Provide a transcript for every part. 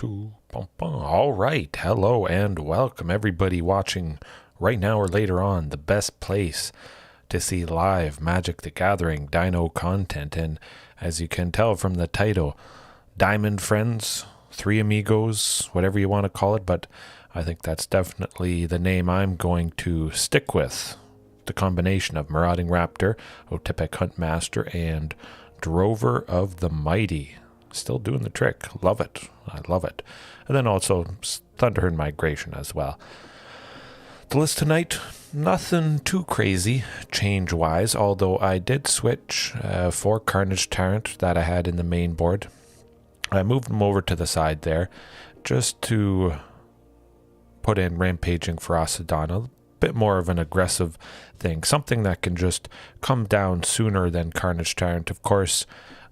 All right, hello and welcome everybody watching right now or later on. The best place to see live Magic the Gathering Dino content, and as you can tell from the title, Diamond Friends, 3 Amigos, whatever you want to call it, but I think that's definitely the name I'm going to stick with. The combination of Marauding Raptor, Otepec Huntmaster, and Drover of the Mighty. Still doing the trick. Love it. I love it. And then also Thunderherd Migration as well. The list tonight, nothing too crazy change-wise, although I did switch 4 Carnage Tyrant that I had in the main board. I moved them over to the side there just to put in Rampaging Ferocidon, a bit more of an aggressive thing, something that can just come down sooner than Carnage Tyrant. Of course,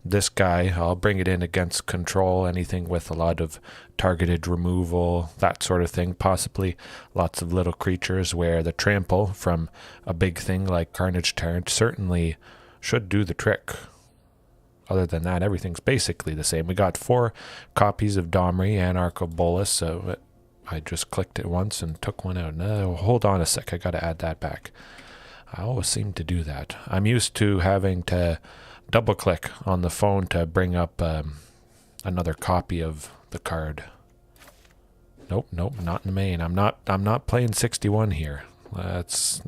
this guy, I'll bring it in against control, anything with a lot of targeted removal, that sort of thing, possibly lots of little creatures where the trample from a big thing like Carnage Tyrant certainly should do the trick. Other than that, everything's basically the same. We got 4 copies of Domri and Arcobolus, so I just clicked it once and took one out. No, hold on a sec, I gotta add that back. I always seem to do that. I'm used to having to double click on the phone to bring up another copy of the card. Nope, not in the main. I'm not playing 61 here. That's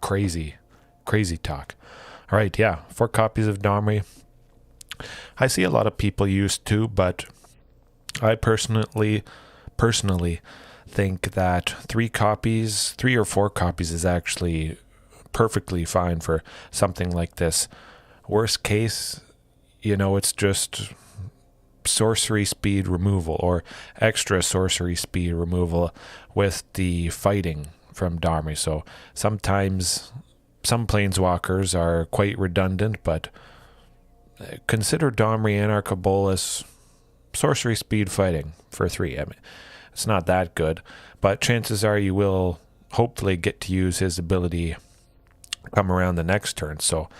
crazy talk. All right, yeah, 4 copies of Domri. I see a lot of people used to, but I personally think that 3 or 4 copies is actually perfectly fine for something like this. Worst case, it's just sorcery speed removal or extra sorcery speed removal with the fighting from Domri. So sometimes some planeswalkers are quite redundant, but consider Domri and Arcobolus sorcery speed fighting for 3. I mean, it's not that good, but chances are you will hopefully get to use his ability come around the next turn. So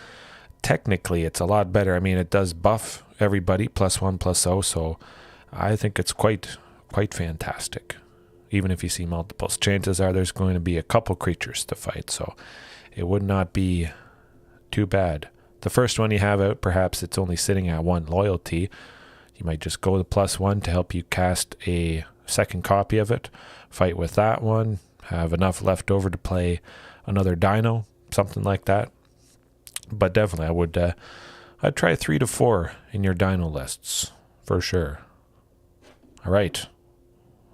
technically it's a lot better. I mean, it does buff everybody +1/+0, so I think it's quite fantastic. Even if you see multiples, chances are there's going to be a couple creatures to fight, so it would not be too bad. The first one you have out, perhaps it's only sitting at 1 loyalty. You might just go to +1 to help you cast a second copy of it, fight with that one, have enough left over to play another Dino, something like that. But definitely, I'd try 3 to 4 in your Dino lists for sure. All right,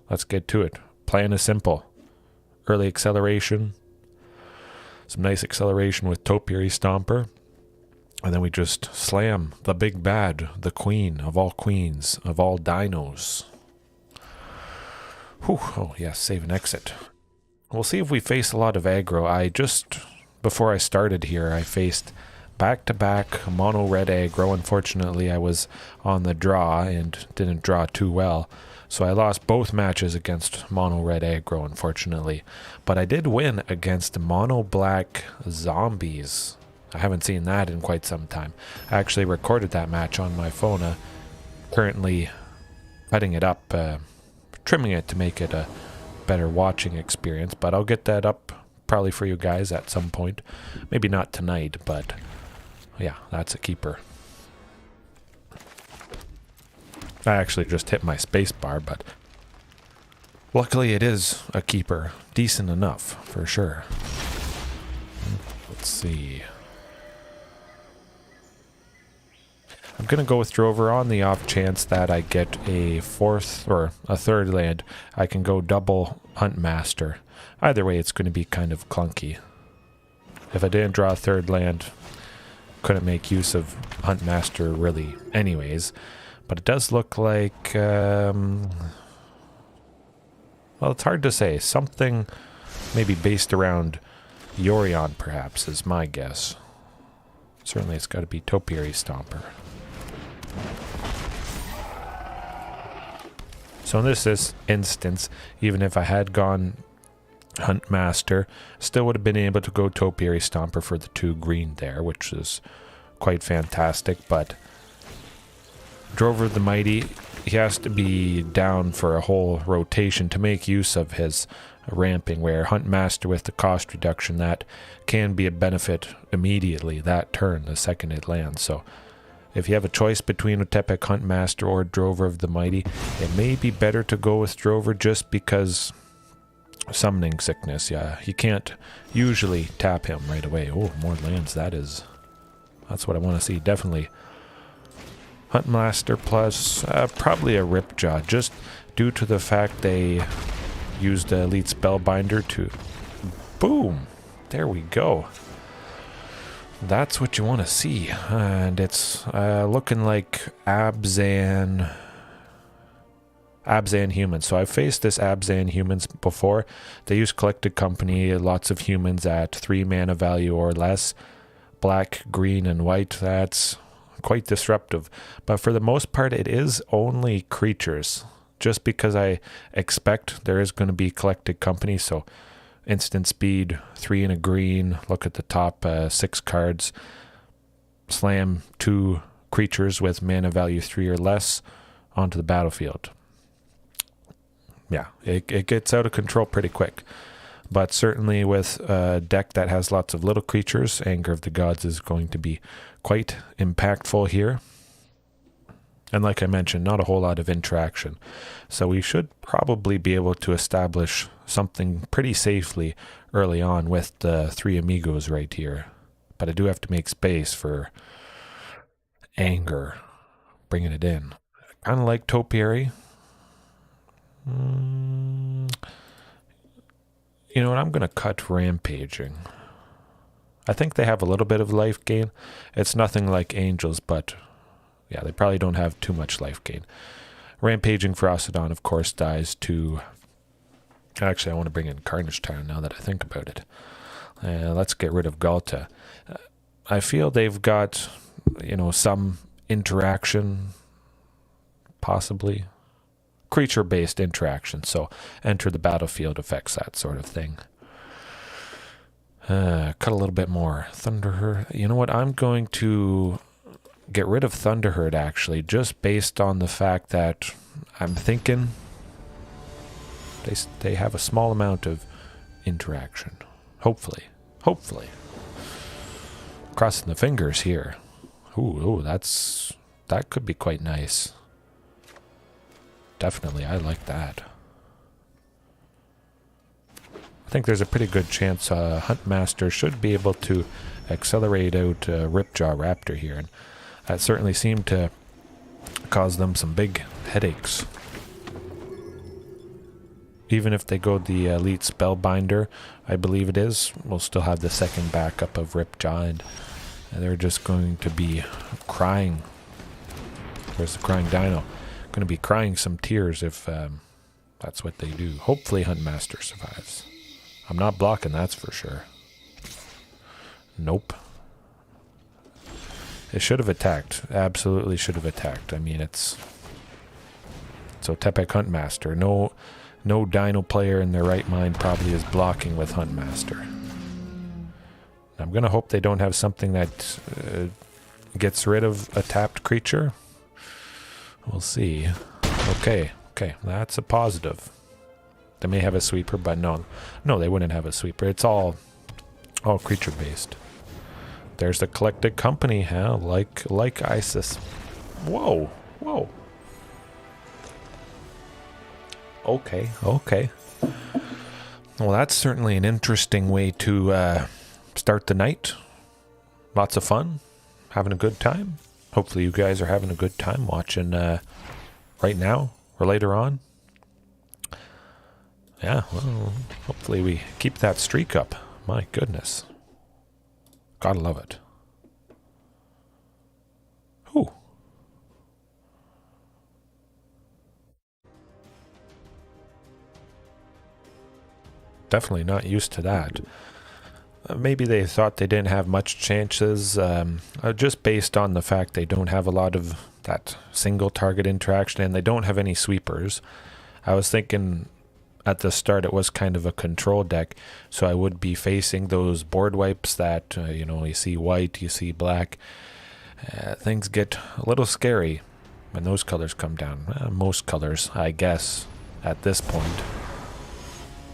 let's get to it. Plan is simple: early acceleration, some nice acceleration with Topiary Stomper, and then we just slam the big bad, the queen of all queens of all dinos. Whew, oh yes, save and exit. We'll see if we face a lot of aggro. Before I started here, I faced back-to-back mono red aggro. Unfortunately, I was on the draw and didn't draw too well, so I lost both matches against mono red aggro, unfortunately. But I did win against mono black zombies. I haven't seen that in quite some time. I actually recorded that match on my phone, currently cutting it up, trimming it to make it a better watching experience, but I'll get that up probably for you guys at some point. Maybe not tonight, but yeah, that's a keeper. I actually just hit my space bar, but luckily it is a keeper. Decent enough, for sure. Let's see. I'm going to go with Drover on the off chance that I get a 4th or a 3rd land. I can go double Huntmaster. Either way, it's going to be kind of clunky. If I didn't draw a 3rd land, couldn't make use of Huntmaster really anyways. But it does look like, well, it's hard to say. Something maybe based around Yorion, perhaps, is my guess. Certainly it's got to be Topiary Stomper. So in this instance, even if I had gone Huntmaster, still would have been able to go Topiary Stomper for the 2 green there, which is quite fantastic. But Drover the Mighty he has to be down for a whole rotation to make use of his ramping, where Huntmaster with the cost reduction, that can be a benefit immediately that turn, the second it lands. So if you have a choice between Otepec Huntmaster or Drover of the Mighty, it may be better to go with Drover just because summoning sickness. Yeah, you can't usually tap him right away. Oh, more lands. That's what I want to see. Definitely Huntmaster plus probably a Ripjaw, just due to the fact they used the Elite Spellbinder to... Boom! There we go. That's what you want to see. And it's looking like Abzan humans. So I've faced this Abzan humans before. They use Collected Company, lots of humans at 3 mana value or less. Black, green, and white. That's quite disruptive. But for the most part, it is only creatures. Just because I expect there is going to be Collected Company. So instant speed, 3 and a green. Look at the top 6 cards. Slam 2 creatures with mana value 3 or less onto the battlefield. Yeah, it gets out of control pretty quick. But certainly with a deck that has lots of little creatures, Anger of the Gods is going to be quite impactful here. And like I mentioned, not a whole lot of interaction. So we should probably be able to establish something pretty safely early on with the 3 Amigos right here. But I do have to make space for Anger, bringing it in. Kind of like Topiary. You know what, I'm going to cut Rampaging. I think they have a little bit of life gain. It's nothing like Angels, but yeah, they probably don't have too much life gain. Rampaging for Ferocidon, of course, dies to... Actually, I want to bring in Carnage Tyrant now that I think about it. Let's get rid of Ghalta. I feel they've got, you know, some interaction, possibly. Creature-based interaction, so enter the battlefield affects that sort of thing. Cut a little bit more. Thunderherd. You know what? I'm going to get rid of Thunderherd, actually, just based on the fact that I'm thinking they have a small amount of interaction. Hopefully. Hopefully. Crossing the fingers here. Ooh, that could be quite nice. Definitely, I like that. I think there's a pretty good chance Huntmaster should be able to accelerate out Ripjaw Raptor here, and that certainly seemed to cause them some big headaches. Even if they go the Elite Spellbinder, I believe it is, we'll still have the second backup of Ripjaw, and they're just going to be crying. Where's the crying dino? Going to be crying some tears if that's what they do. Hopefully Huntmaster survives. I'm not blocking, that's for sure. Nope. It should have attacked. Absolutely should have attacked. I mean, it's Otepec Huntmaster. No dino player in their right mind probably is blocking with Huntmaster. I'm going to hope they don't have something that gets rid of a tapped creature. We'll see. Okay, that's a positive. They may have a sweeper, but no, they wouldn't have a sweeper. It's all creature based. There's the Collected Company, huh? Like ISIS. Whoa. Okay. Well, that's certainly an interesting way to start the night. Lots of fun, having a good time. Hopefully you guys are having a good time watching right now or later on. Yeah, well, hopefully we keep that streak up. My goodness. Gotta love it. Ooh. Definitely not used to that. Maybe they thought they didn't have much chances, just based on the fact they don't have a lot of that single target interaction and they don't have any sweepers. I was thinking at the start it was kind of a control deck, so I would be facing those board wipes that, you see white, you see black. Things get a little scary. when those colors come down. Most colors, I guess, at this point.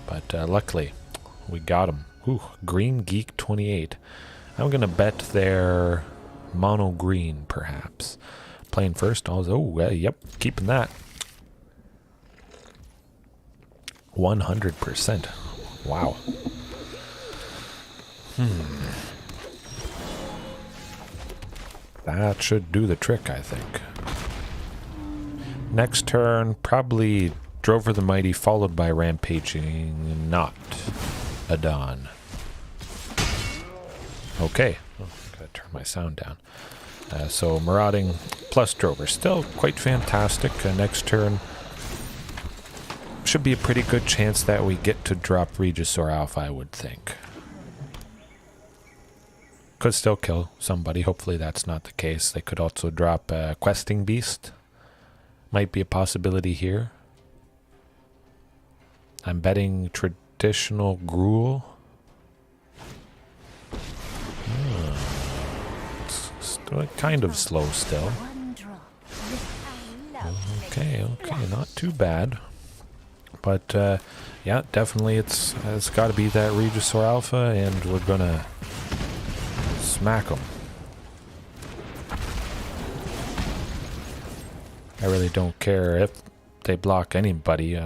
But luckily, we got them. Ooh, Green Geek 28. I'm going to bet they're mono green, perhaps. Playing first. Yep, keeping that. 100%. Wow. That should do the trick, I think. Next turn, probably Drover the Mighty, followed by Rampaging, not Adon. Okay. Oh, gotta turn my sound down. So Marauding plus Drover. Still quite fantastic. Next turn, should be a pretty good chance that we get to drop Regisaur Alpha, I would think. Could still kill somebody. Hopefully that's not the case. They could also drop Questing Beast. Might be a possibility here. I'm betting traditional Gruul. It's still kind of slow still. Okay, not too bad. But yeah, definitely it's got to be that Regisaur Alpha, and we're gonna smack them. I really don't care if they block anybody.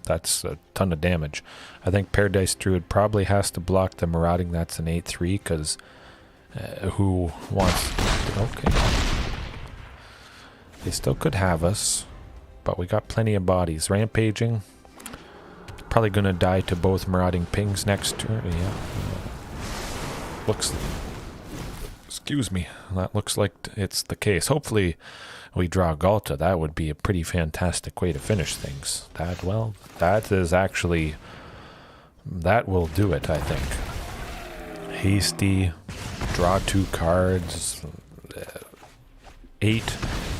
That's a ton of damage. I think Paradise Druid probably has to block the Marauding. That's an 8-3, because who wants... Okay. They still could have us, but we got plenty of bodies. Rampaging. Probably going to die to both Marauding Pings next turn. Yeah. Looks... Excuse me. That looks like it's the case. Hopefully we draw Ghalta. That would be a pretty fantastic way to finish things. That is actually... That will do it, I think. Hasty. Draw 2 cards. 8.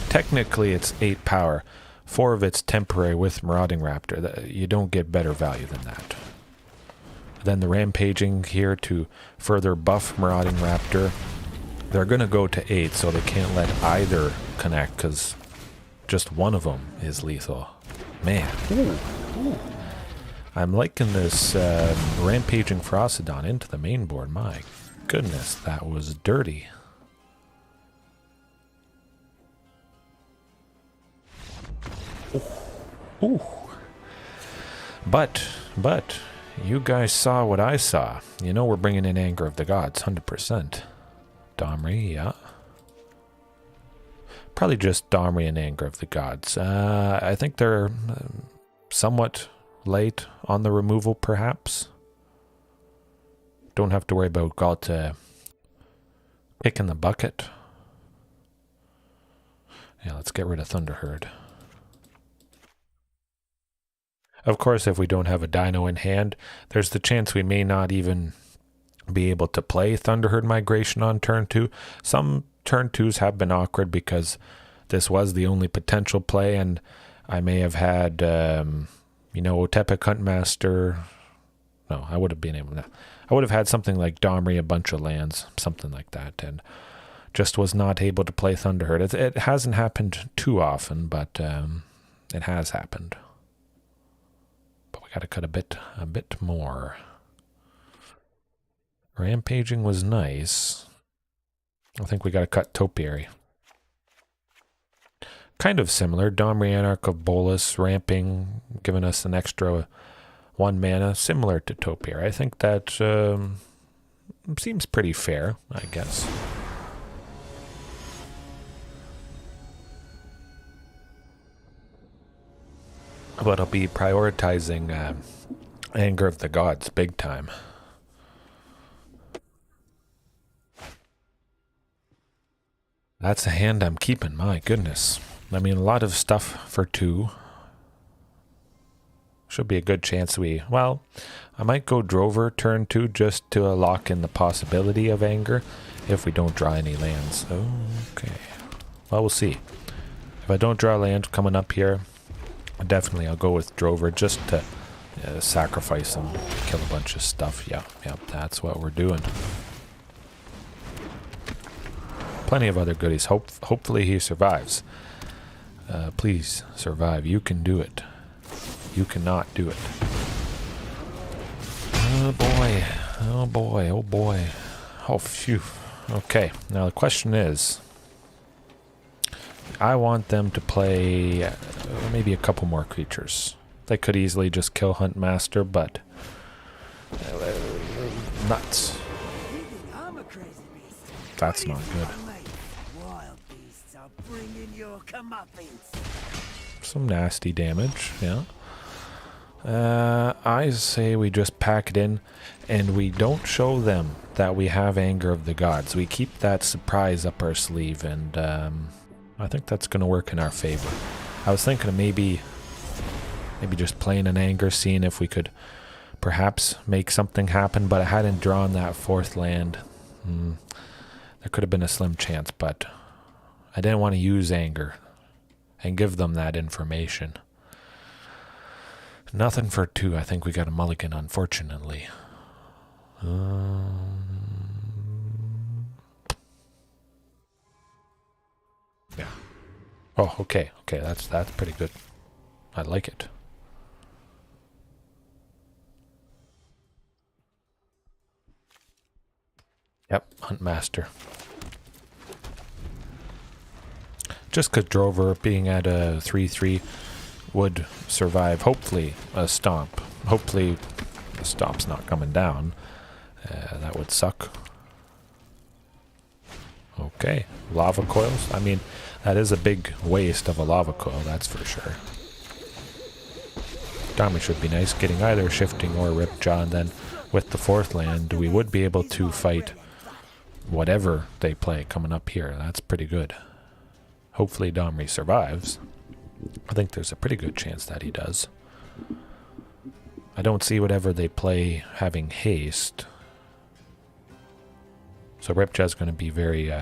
Technically it's 8 power. 4 of it's temporary with Marauding Raptor. You don't get better value than that. Then the Rampaging here to further buff Marauding Raptor. They're going to go to 8, so they can't let either connect, because just one of them is lethal. Man. Ooh. I'm liking this Rampaging Frostodon into the main board. My goodness, that was dirty. Ooh. But, you guys saw what I saw. You know we're bringing in Anger of the Gods, 100%. Domri, yeah. Probably just Domri and Anger of the Gods. I think they're somewhat late on the removal, perhaps. Don't have to worry about Ghalta kicking the bucket. Yeah, let's get rid of Thunderherd. Of course, if we don't have a Dino in hand, there's the chance we may not even be able to play Thunderherd Migration on turn 2. Some turn 2s have been awkward because this was the only potential play, and I may have had, Otepec Huntmaster. No, I would have been able to. I would have had something like Domri, a bunch of lands, something like that, and just was not able to play Thunderherd. It hasn't happened too often, but it has happened. But we got to cut a bit more. Rampaging was nice. I think we got to cut Topiary. Kind of similar. Domri, Anarch of Bolas, ramping, giving us an extra 1 mana, similar to Topiary. I think that seems pretty fair, I guess. But I'll be prioritizing Anger of the Gods big time. That's a hand I'm keeping, my goodness. I mean, a lot of stuff for 2. Should be a good chance well, I might go Drover turn 2 just to lock in the possibility of Anger if we don't draw any lands. Okay. Well, we'll see. If I don't draw land coming up here, definitely I'll go with Drover just to sacrifice him, kill a bunch of stuff. Yeah, that's what we're doing. Plenty of other goodies. Hopefully he survives. Please survive. You can do it. You cannot do it. Oh boy. Oh boy. Oh boy. Oh phew. Okay. Now the question is, I want them to play maybe a couple more creatures. They could easily just kill Huntmaster, but nuts. That's not good. Some nasty damage, yeah. I say we just pack it in and we don't show them that we have Anger of the Gods. We keep that surprise up our sleeve, and I think that's going to work in our favor. I was thinking of maybe just playing an Anger, seeing if we could perhaps make something happen, but I hadn't drawn that fourth land. There could have been a slim chance, but I didn't want to use Anger and give them that information. Nothing for 2. I think we got a mulligan, unfortunately. Yeah. Oh, okay. Okay, that's pretty good. I like it. Yep, Huntmaster. Just because Drover being at a 3-3 would survive, hopefully, a stomp. Hopefully the stomp's not coming down. That would suck. Okay, lava coils. I mean, that is a big waste of a lava coil, that's for sure. Damage should be nice, getting either Shifting or Ripjaw, and then with the fourth land, we would be able to fight whatever they play coming up here. That's pretty good. Hopefully Domri survives. I think there's a pretty good chance that he does. I don't see whatever they play having haste. So Ripjaw's going to be very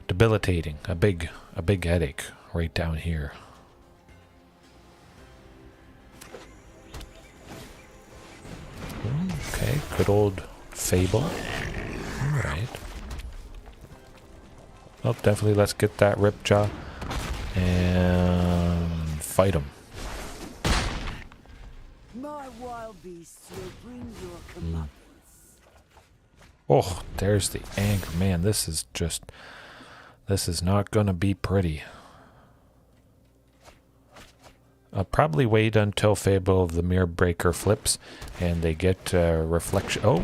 debilitating. A big headache right down here. Okay, good old Fable. Alright. Well, definitely let's get that Ripjaw and fight him. My wild beasts will bring your comeuppance. Oh, there's the anger. Man, this is not gonna be pretty. I'll probably wait until Fable of the Mirror Breaker flips and they get reflection. Oh,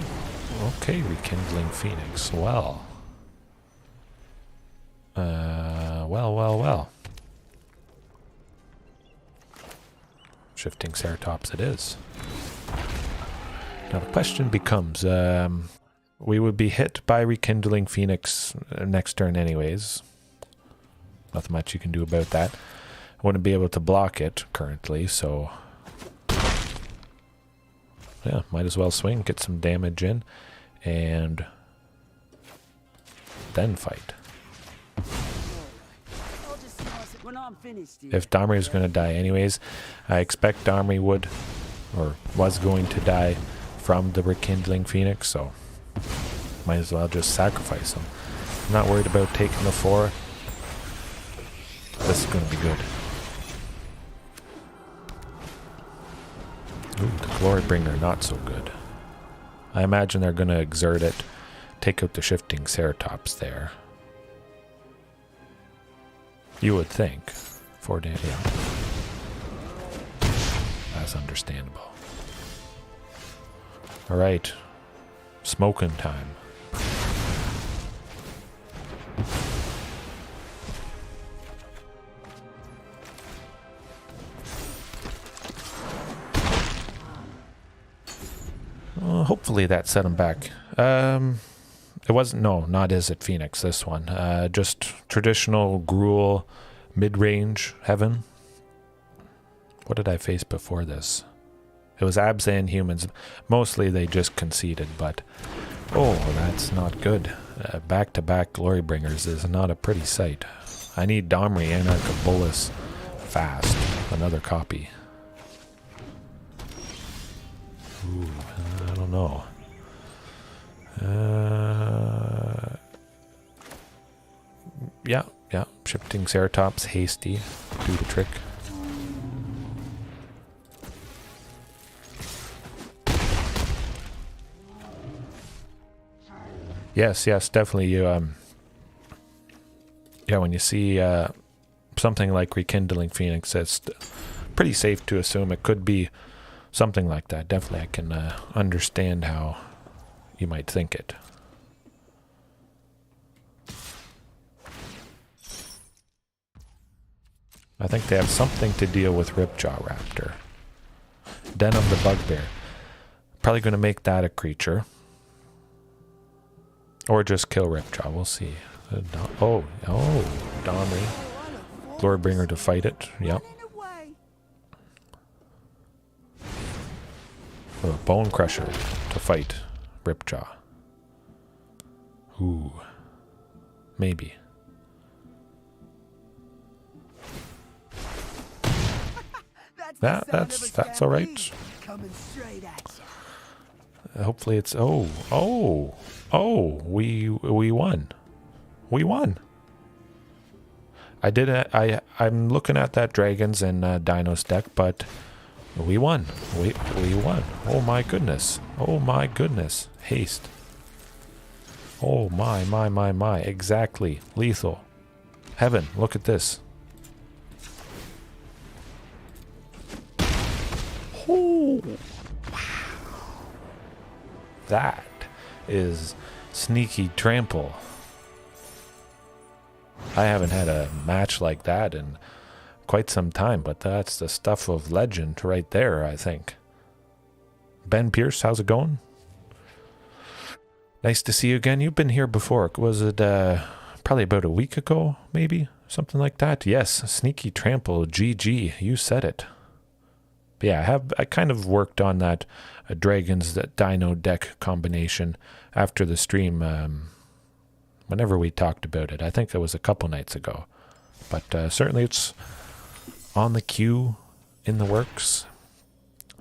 okay, Rekindling Phoenix. Well. Well. Shifting Ceratops it is. Now the question becomes, we would be hit by Rekindling Phoenix next turn anyways. Nothing much you can do about that. Wouldn't be able to block it currently, so yeah, might as well swing, get some damage in, and then fight. If Domri is going to die anyways, I expect Domri would, or was going to die from the Rekindling Phoenix, so might as well just sacrifice him. I'm not worried about taking the 4. This is going to be good. Ooh, the Glorybringer, not so good. I imagine they're going to exert it, take out the Shifting Ceratops there. You would think. 4 damage, yeah. That's understandable. Alright. Smoking time. Hopefully that set him back. It wasn't, no, not Izzet Phoenix, this one. Just traditional Gruul mid-range Heaven. What did I face before this? It was Absa and Humans. Mostly they just conceded, but oh, that's not good. Back-to-back Glorybringers is not a pretty sight. I need Domri and Arcabolus fast. Another copy. Ooh, I don't know. Yeah, Shifting Ceratops, hasty, do the trick. Yes, definitely. You yeah, when you see something like Rekindling Phoenix, it's pretty safe to assume it could be something like that. Definitely, I can understand how you might think it. I think they have something to deal with Ripjaw Raptor. Den of the Bugbear. Probably going to make that a creature. Or just kill Ripjaw, we'll see. Oh, Domri. Glorybringer to fight it, yep. Or Bone Crusher to fight Ripjaw. Ooh. Maybe. That's all right. Hopefully it's we won. We won. I'm looking at that Dragons and Dinos deck, but we won. We won. Oh my goodness. Oh my goodness. Haste. Oh my. Exactly. Lethal. Heaven, look at this. Oh, wow. That is sneaky trample. I haven't had a match like that in quite some time, but that's the stuff of legend right there, I think. Ben Pierce, how's it going? Nice to see you again. You've been here before. Was it probably about a week ago, maybe? Something like that? Yes, sneaky trample, GG. You said it. But yeah, I kind of worked on that Dragons Dino deck combination after the stream, whenever we talked about it. I think it was a couple nights ago. But certainly it's on the queue, in the works.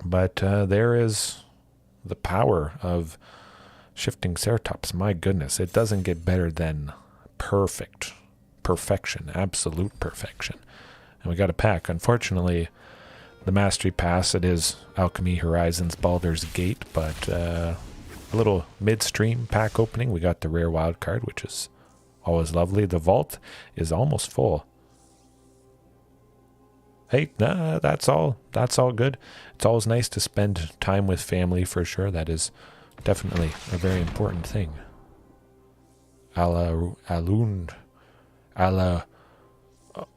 But there is the power of Shifting Ceratops. My goodness, it doesn't get better than perfection, absolute perfection. And we got a pack. Unfortunately, the Mastery Pass, it is Alchemy Horizons Baldur's Gate, but a little midstream pack opening. We got the rare wild card, which is always lovely. The vault is almost full. Hey, nah, that's all good. It's always nice to spend time with family, for sure. That is definitely a very important thing.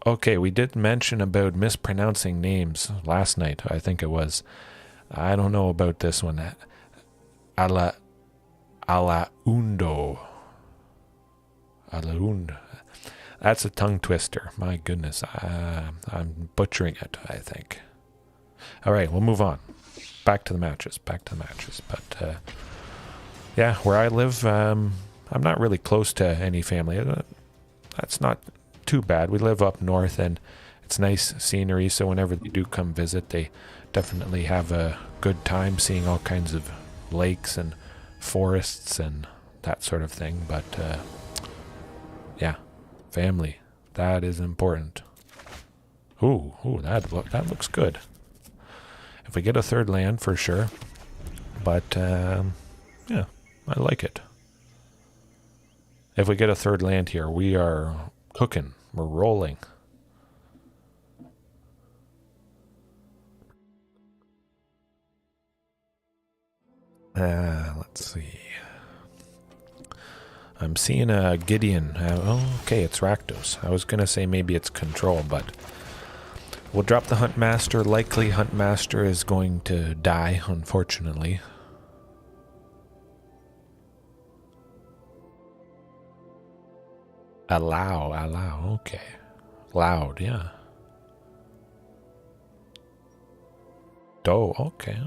Okay, we did mention about mispronouncing names last night, I think it was. I don't know about this one. Alaundo. That's a tongue twister. My goodness. I'm butchering it, I think. All right, we'll move on. Back to the matches. But, yeah, where I live, I'm not really close to any family. That's not too bad. We live up north, and it's nice scenery, so whenever they do come visit, they definitely have a good time seeing all kinds of lakes and forests and that sort of thing. But, yeah. Family, that is important. Ooh, that looks good. If we get a third land, for sure. But, yeah, I like it. If we get a third land here, we are cooking. We're rolling. Let's see. I'm seeing a Gideon. Okay, it's Rakdos. I was going to say maybe it's Control, but we'll drop the Huntmaster. Likely Huntmaster is going to die, unfortunately. Allow, okay. Loud, yeah. Okay.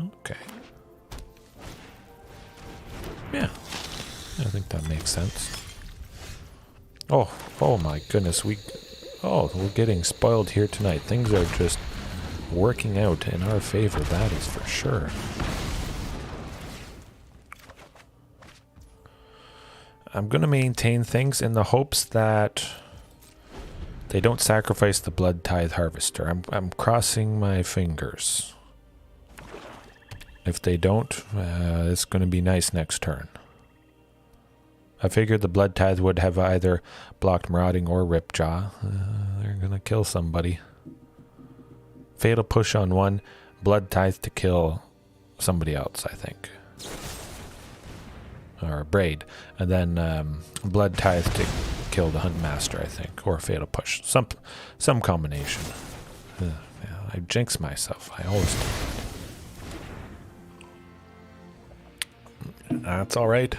Yeah. I think that makes sense. Oh my goodness, we're getting spoiled here tonight. Things are just working out in our favor, that is for sure. I'm going to maintain things in the hopes that They don't sacrifice the Blood Tithe Harvester. I'm crossing my fingers. If they don't, it's going to be nice next turn. I figured the Blood Tithe would have either blocked Marauding or Ripjaw. They're going to kill somebody. Fatal Push on one. Blood Tithe to kill somebody else, I think. Or Braid. And then Blood Tithe to kill the Huntmaster, I think. Or Fatal Push. Some combination. Yeah, I jinx myself. I always do. That's alright.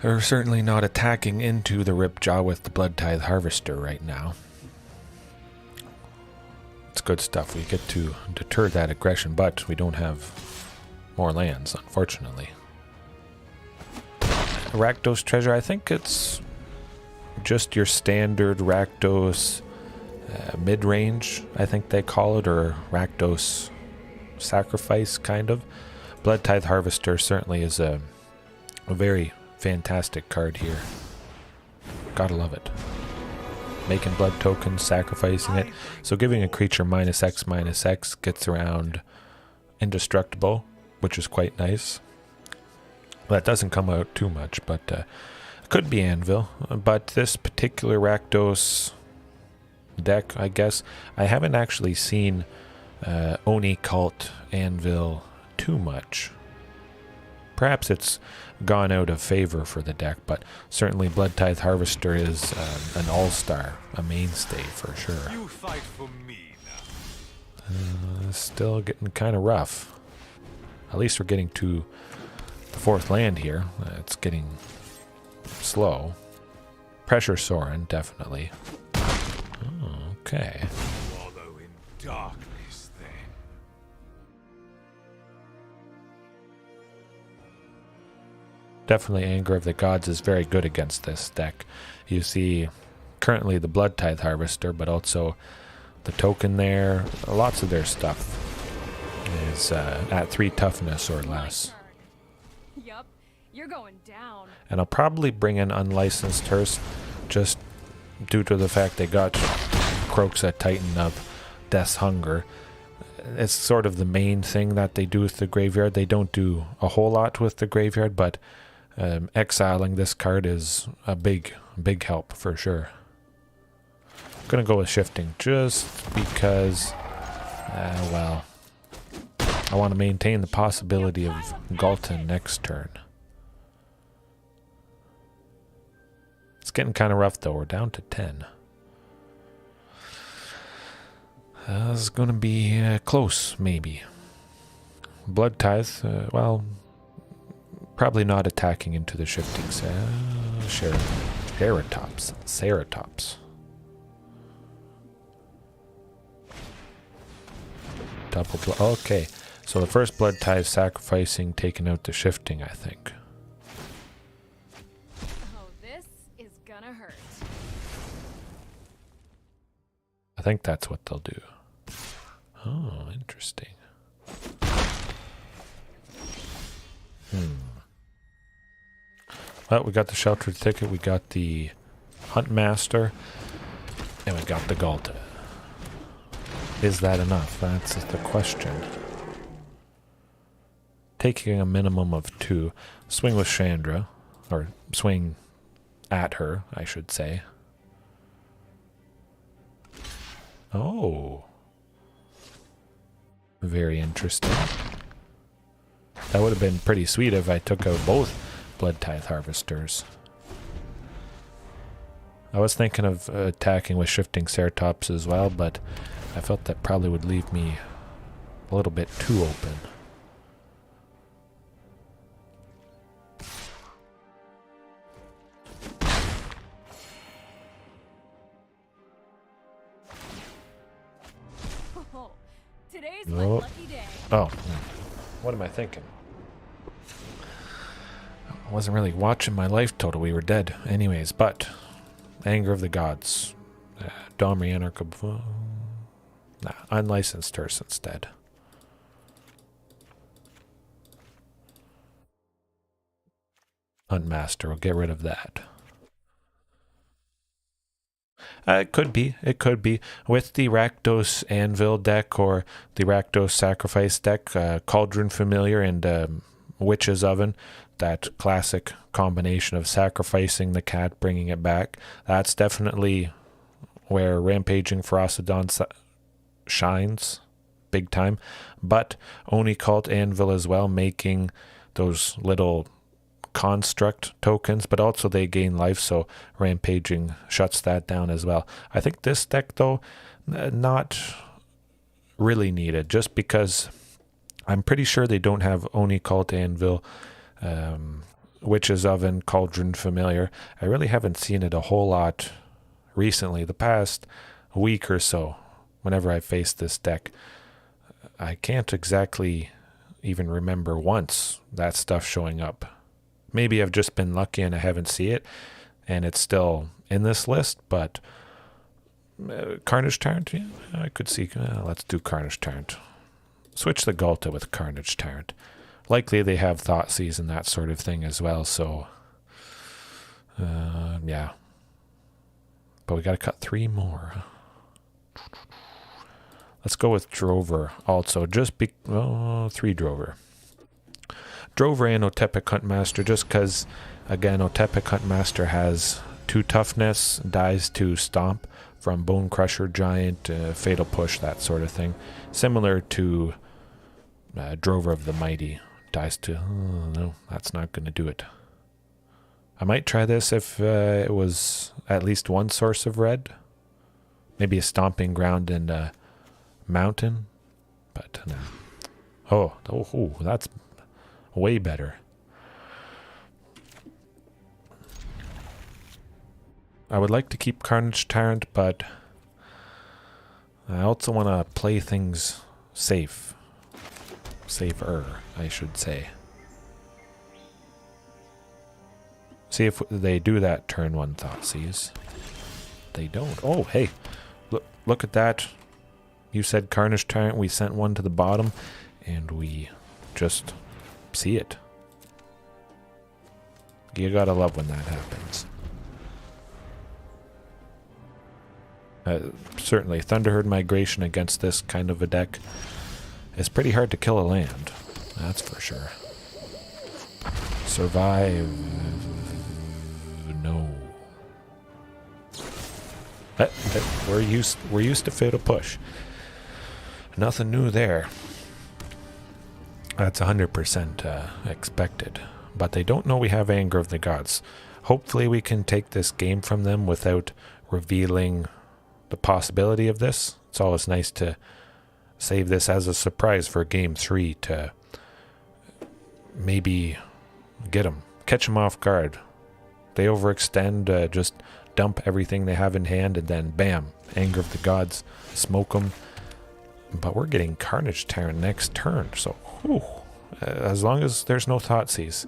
They're certainly not attacking into the Ripjaw with the Blood Tithe Harvester right now. It's good stuff. We get to deter that aggression, but we don't have more lands, unfortunately. Rakdos treasure, I think it's just your standard Rakdos mid-range, I think they call it, or Rakdos sacrifice, kind of. Blood Tithe Harvester certainly is a very fantastic card here. Gotta love it. Making blood tokens, sacrificing it. So giving a creature -X/-X gets around indestructible, which is quite nice. That doesn't come out too much, but it could be Anvil. But this particular Rakdos deck, I guess, I haven't actually seen Oni Cult Anvil too much. Perhaps it's gone out of favor for the deck, but certainly Blood Tithe Harvester is an all-star, a mainstay for sure. You fight for me now. Still getting kind of rough. At least we're getting to the fourth land here. It's getting slow. Pressure soaring, definitely. Oh, okay. Wallow in darkness, then. Definitely Anger of the Gods is very good against this deck. You see currently the Blood Tithe Harvester, but also the token there. Lots of their stuff is at 3 toughness or less. Yup, you're going down. And I'll probably bring in Unlicensed Hearse just due to the fact they got Kroxa Titan of Death's Hunger. It's sort of the main thing that they do with the graveyard. They don't do a whole lot with the graveyard, but exiling this card is a big help for sure. I'm going to go with Shifting just because, well, I want to maintain the possibility of Ghalta next turn. It's getting kind of rough though. We're down to 10. This is going to be close, maybe. Blood Tithe, well, probably not attacking into the Shifting Ceratops. Okay, so the first Blood Tithe sacrificing, taking out the Shifting, I think. Oh, this is gonna hurt. I think that's what they'll do. Oh, interesting. Well, we got the Sheltered Thicket, we got the Huntmaster, and we got the Ghalta. Is that enough? That's the question. Taking a minimum of 2. Swing with Chandra, or swing at her, I should say. Oh. Very interesting. That would have been pretty sweet if I took out both Blood Tithe Harvesters. I was thinking of attacking with Shifting Ceratops as well, but I felt that probably would leave me a little bit too open. Oh, today's my Oh. lucky day. Oh, what am I thinking? I wasn't really watching my life total. We were dead. Anyways, but Anger of the Gods. Domri Anarch. Nah, Unlicensed Hearse instead. Huntmaster. We'll get rid of that. It could be. It could be. With the Rakdos Anvil deck or the Rakdos Sacrifice deck, Cauldron Familiar and Witch's Oven, that classic combination of sacrificing the cat, bringing it back, that's definitely where Rampaging Ferocidon shines big time. But Oni Cult Anvil as well, making those little construct tokens, but also they gain life, so Rampaging shuts that down as well. I think this deck, though, not really needed, just because I'm pretty sure they don't have Oni Cult Anvil, Witch's Oven, Cauldron Familiar. I really haven't seen it a whole lot recently, the past week or so. Whenever I face this deck, I can't exactly even remember once that stuff showing up. Maybe I've just been lucky and I haven't seen it, and it's still in this list, but Carnage Tyrant, yeah, I could see. Let's do Carnage Tyrant. Switch the Ghalta with Carnage Tyrant. Likely they have Thoughtseize and that sort of thing as well, so yeah. But we got to cut 3 more. Let's go with Drover also, 3 Drover. Drover and Otepec Huntmaster, just because, again, Otepec Huntmaster has 2 toughness, dies to stomp from Bone Crusher Giant, Fatal Push, that sort of thing. Similar to Drover of the Mighty, dies to, no, that's not going to do it. I might try this if it was at least 1 source of red. Maybe a Stomping Ground and a Mountain, but no. Oh, that's way better. I would like to keep Carnage Tyrant, but I also want to play things safe. Safer, I should say. See if they do that turn 1 Thoughtseize. They don't. Oh, hey. Look at that. You said Carnage Tyrant, we sent 1 to the bottom, and we just see it. You gotta love when that happens. Certainly, Thunderherd Migration against this kind of a deck is pretty hard to kill a land. That's for sure. Survive. No. We're used to Fatal Push. Nothing new there. That's 100% expected. But they don't know we have Anger of the Gods. Hopefully we can take this game from them without revealing the possibility of this. It's always nice to save this as a surprise for game 3 to maybe get them, catch them off guard. They overextend, just dump everything they have in hand, and then bam, Anger of the Gods, smoke them. But we're getting Carnage Tyrant next turn, so whew, as long as there's no Thoughtseize.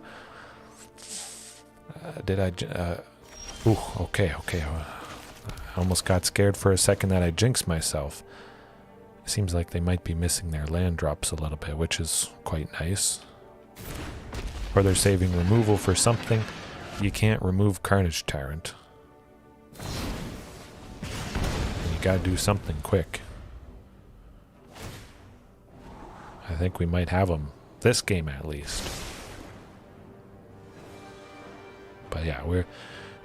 Okay. I almost got scared for a second that I jinxed myself. Seems like they might be missing their land drops a little bit, which is quite nice. Or they're saving removal for something. You can't remove Carnage Tyrant. You gotta do something quick. I think we might have them this game at least. But yeah,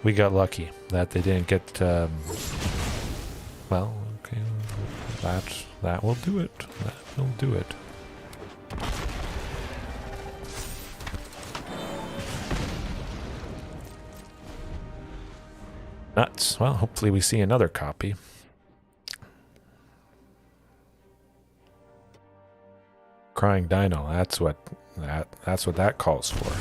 we got lucky that they didn't get. Well, okay, that will do it. That will do it. Nuts. Well, hopefully we see another copy. Crying Dino. That's what that calls for.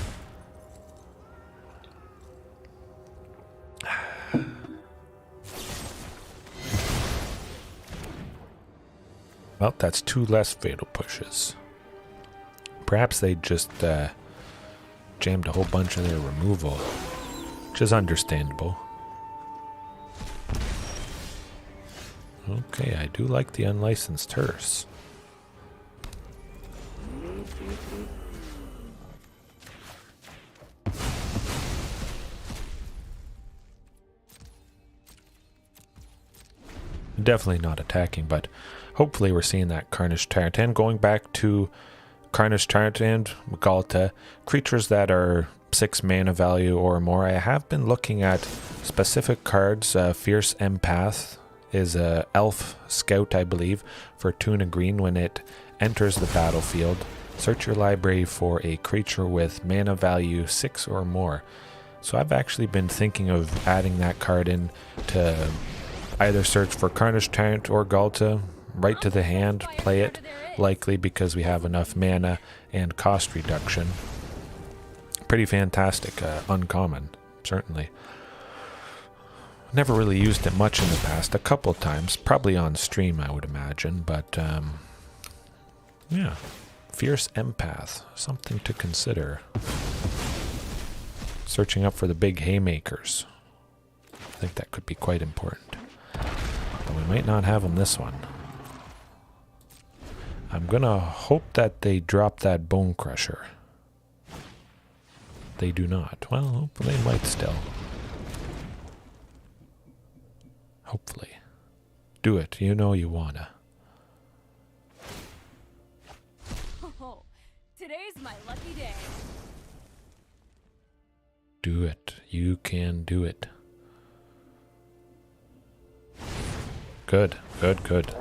Well, that's 2 less Fatal Pushes. Perhaps they just jammed a whole bunch of their removal, which is understandable. Okay, I do like the Unlicensed Hearse. definitely not attacking, but hopefully we're seeing that Carnage Tyrant. And going back to Carnage Tyrant and Ghalta, creatures that are 6 mana value or more, I have been looking at specific cards. Fierce Empath is a elf scout, I believe, for 2 and a green. When it enters the battlefield, search your library for a creature with mana value 6 or more. So I've actually been thinking of adding that card in to either search for Carnage Tyrant or Ghalta right to the hand, play it, likely because we have enough mana and cost reduction. Pretty fantastic, uncommon, certainly. Never really used it much in the past, a couple times, probably on stream I would imagine, but yeah, Fierce Empath, something to consider. Searching up for the big haymakers. I think that could be quite important. But we might not have them this one. I'm gonna hope that they drop that Bone Crusher. They do not. Well, they might still. Hopefully. Do it. You know you wanna. Oh, today's my lucky day. Do it. You can do it. Good, good, good.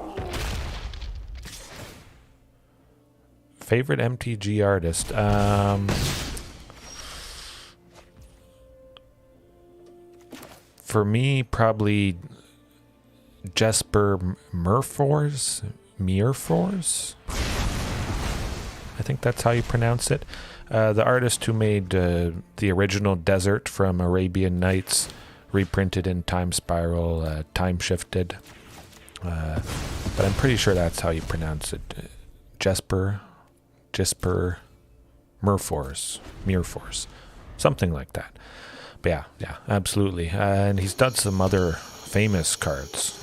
Favorite MTG artist? For me, probably Jesper Myrfors? I think that's how you pronounce it. The artist who made the original Desert from Arabian Nights, reprinted in Time Spiral, time shifted. But I'm pretty sure that's how you pronounce it. Jesper Myrfors, something like that. But yeah, absolutely. And he's done some other famous cards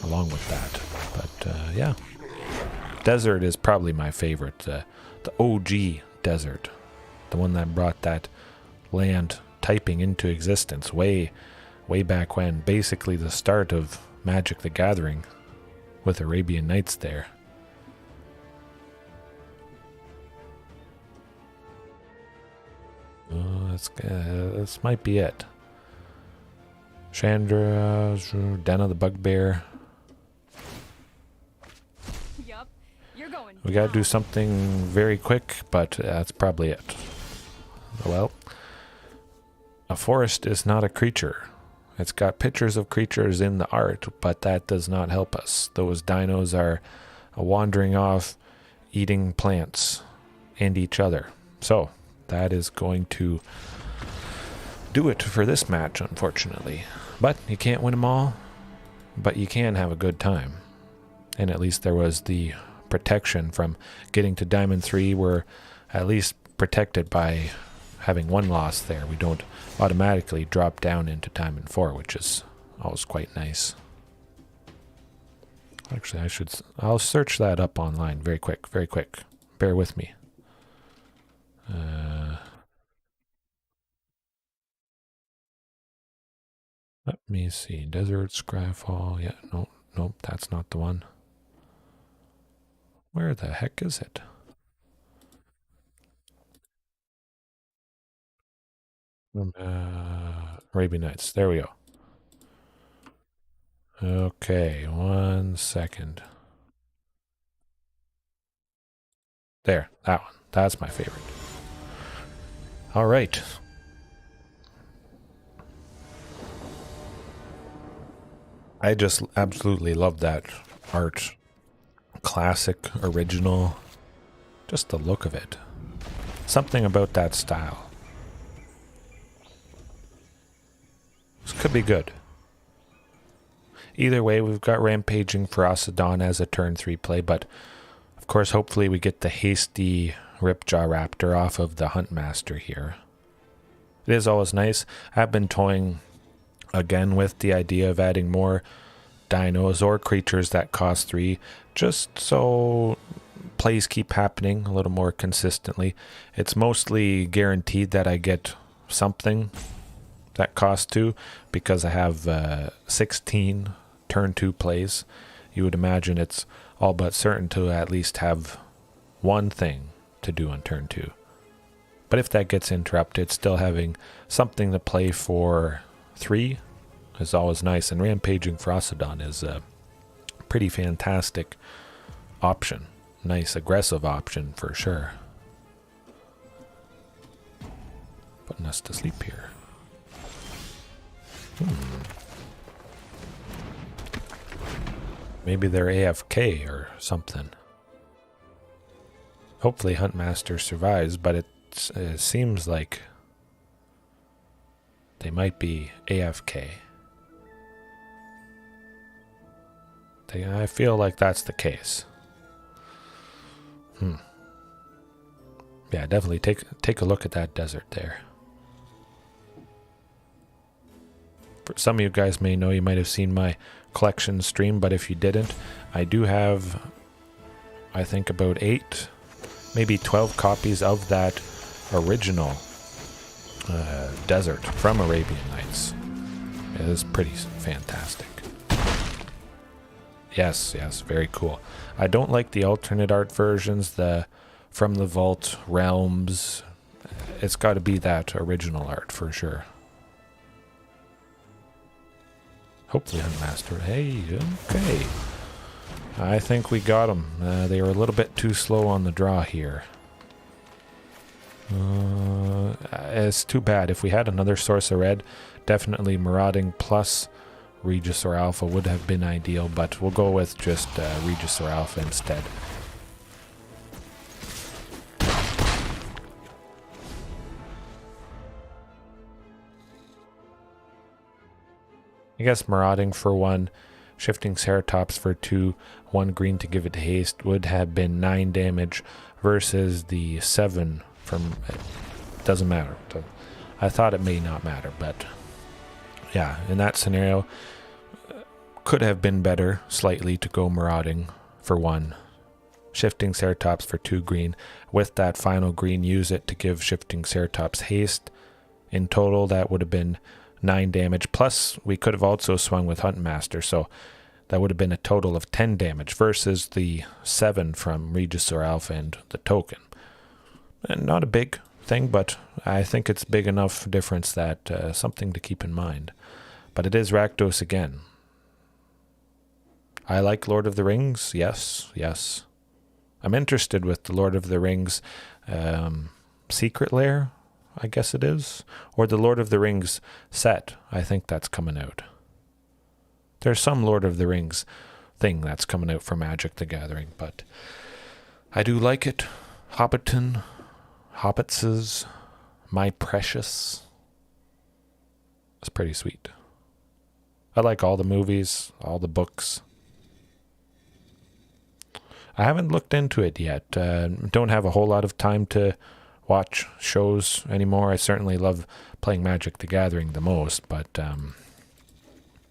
along with that. But yeah, Desert is probably my favorite. The OG Desert, the one that brought that land typing into existence way back when. Basically the start of Magic the Gathering with Arabian Nights there. This might be it. Chandra, Den of the Bugbear. Yup, you're going We gotta down. do something very quick, but that's probably it. Well, a forest is not a creature. It's got pictures of creatures in the art, but that does not help us. Those dinos are wandering off, eating plants and each other. So that is going to do it for this match, unfortunately. But you can't win them all, but you can have a good time. And at least there was the protection from getting to Diamond 3. We're at least protected by having one loss there. We don't automatically drop down into Diamond 4, which is always quite nice. Actually, I'll search that up online very quick. Bear with me. Let me see. Desert, Scryfall. Yeah, nope, that's not the one. Where the heck is it? Arabian Nights. There we go. Okay, 1 second. There, that one. That's my favorite. All right. I just absolutely love that art. Classic, original. Just the look of it. Something about that style. This could be good. Either way, we've got Rampaging Ferocidon as a turn 3 play, but of course, hopefully we get the hasty Ripjaw Raptor off of the Huntmaster here. It is always nice. I've been toying again with the idea of adding more dinos or creatures that cost 3, just so plays keep happening a little more consistently. It's mostly guaranteed that I get something that costs 2, because I have 16 turn 2 plays, you would imagine it's all but certain to at least have one thing to do on turn 2. But if that gets interrupted, still having something to play for 3 is always nice, and Rampaging Ferocidon is a pretty fantastic option. Nice aggressive option for sure. Putting us to sleep here. Maybe they're AFK or something. Hopefully Huntmaster survives, but it seems like they might be AFK. I feel like that's the case. Yeah, definitely take a look at that desert there. For some of you guys may know, you might have seen my collection stream, but if you didn't, I do have, I think, about 8, maybe 12 copies of that original desert from Arabian Nights. It is pretty fantastic. Yes, very cool. I don't like the alternate art versions, the From the Vault Realms. It's got to be that original art for sure. Hopefully Huntmaster. Hey, okay. I think we got them. They were a little bit too slow on the draw here. It's too bad. If we had another source of red, definitely Marauding plus Regisaur Alpha would have been ideal, but we'll go with just Regisaur Alpha instead. I guess Marauding for 1, Shifting Ceratops for 2, 1 green to give it haste would have been 9 damage versus the 7 from... It doesn't matter. I thought it may not matter, but yeah, in that scenario, could have been better slightly to go Marauding for 1, Shifting Ceratops for 2 green. With that final green, use it to give Shifting Ceratops haste. In total, that would have been 9 damage, plus we could have also swung with Huntmaster, so that would have been a total of 10 damage versus the 7 from Regisaur Alpha and the token. And not a big thing, but I think it's big enough difference that something to keep in mind. But it is Rakdos again. I like Lord of the Rings, yes. I'm interested with the Lord of the Rings Secret Lair, I guess it is, or the Lord of the Rings set. I think that's coming out. There's some Lord of the Rings thing that's coming out for Magic the Gathering, but I do like it. Hobbiton, Hobbitses, My Precious. It's pretty sweet. I like all the movies, all the books. I haven't looked into it yet. Don't have a whole lot of time to watch shows anymore. I certainly love playing Magic the Gathering the most, but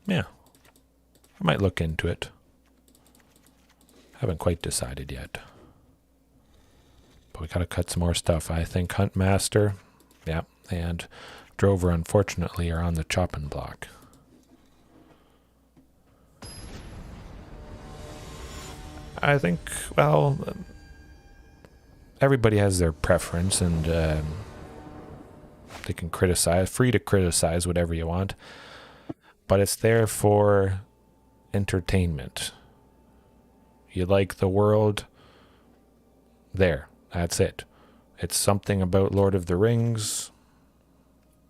yeah, I might look into it. Haven't quite decided yet. But we gotta cut some more stuff. I think Huntmaster, yeah, and Drover unfortunately are on the chopping block. I think, well, everybody has their preference, and they can criticize, free to criticize whatever you want, but it's there for entertainment. You like the world, there, that's it. It's something about Lord of the Rings.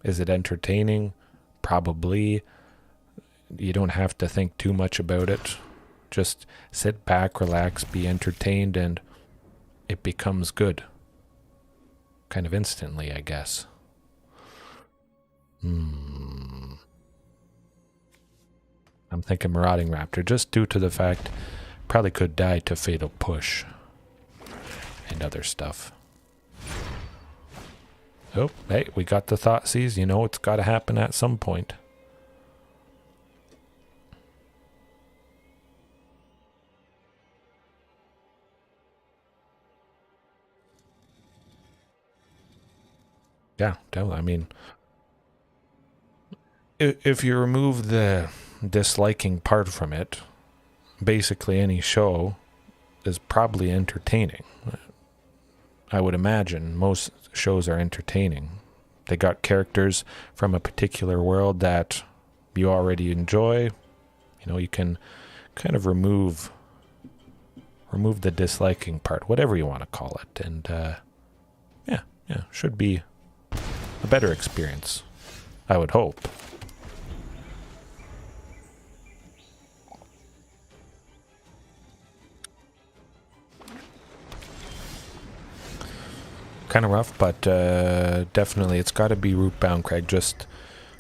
Is it entertaining? Probably. You don't have to think too much about it. Just sit back, relax, be entertained, and it becomes good. Kind of instantly, I guess. I'm thinking Marauding Raptor, just due to the fact probably could die to Fatal Push and other stuff. Oh, hey, we got the Thoughtseize. You know it's got to happen at some point. Yeah, definitely. I mean, if you remove the disliking part from it, basically any show is probably entertaining. I would imagine most shows are entertaining. They got characters from a particular world that you already enjoy. You know, you can kind of remove the disliking part, whatever you want to call it. And yeah, should be a better experience, I would hope. Kind of rough, but definitely it's got to be Rootbound Crag, just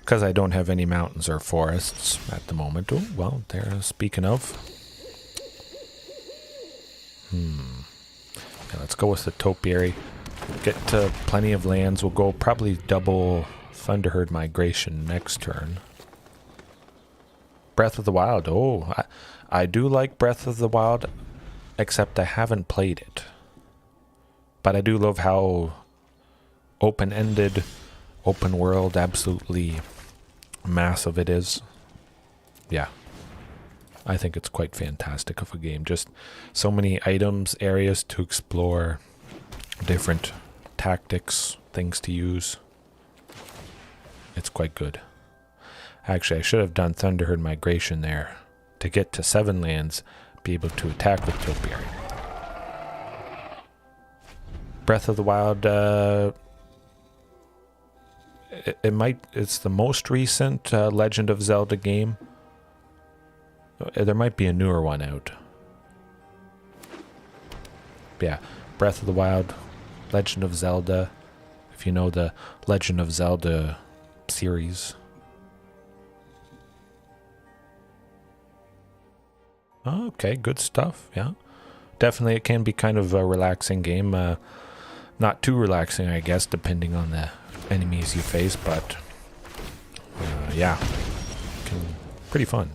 because I don't have any mountains or forests at the moment. Oh, well, there, speaking of. Yeah, let's go with the Topiary. Get plenty of lands. We'll go probably double Thunderherd Migration next turn. Breath of the Wild. Oh, I do like Breath of the Wild, except I haven't played it. But I do love how open-ended, open world, absolutely massive it is. Yeah. I think it's quite fantastic of a game. Just so many items, areas to explore, different tactics, things to use. It's quite good. Actually, I should have done Thunderherd Migration there to get to 7 lands, be able to attack with Topiary. Breath of the Wild, it's the most recent Legend of Zelda game. There might be a newer one out. Yeah, Breath of the Wild, Legend of Zelda, if you know the Legend of Zelda series. Okay, good stuff, yeah. Definitely it can be kind of a relaxing game. Not too relaxing, I guess, depending on the enemies you face, but yeah, pretty fun.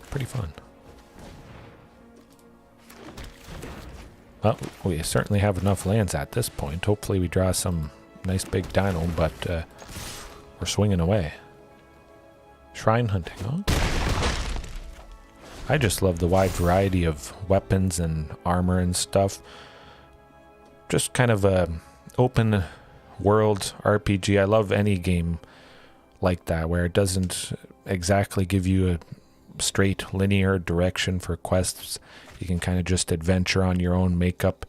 Well, we certainly have enough lands at this point. Hopefully we draw some nice big dino, but we're swinging away. Shrine hunting, huh? I just love the wide variety of weapons and armor and stuff. Just kind of a open world RPG. I love any game like that where it doesn't exactly give you a straight linear direction for quests. You can kind of just adventure on your own, make up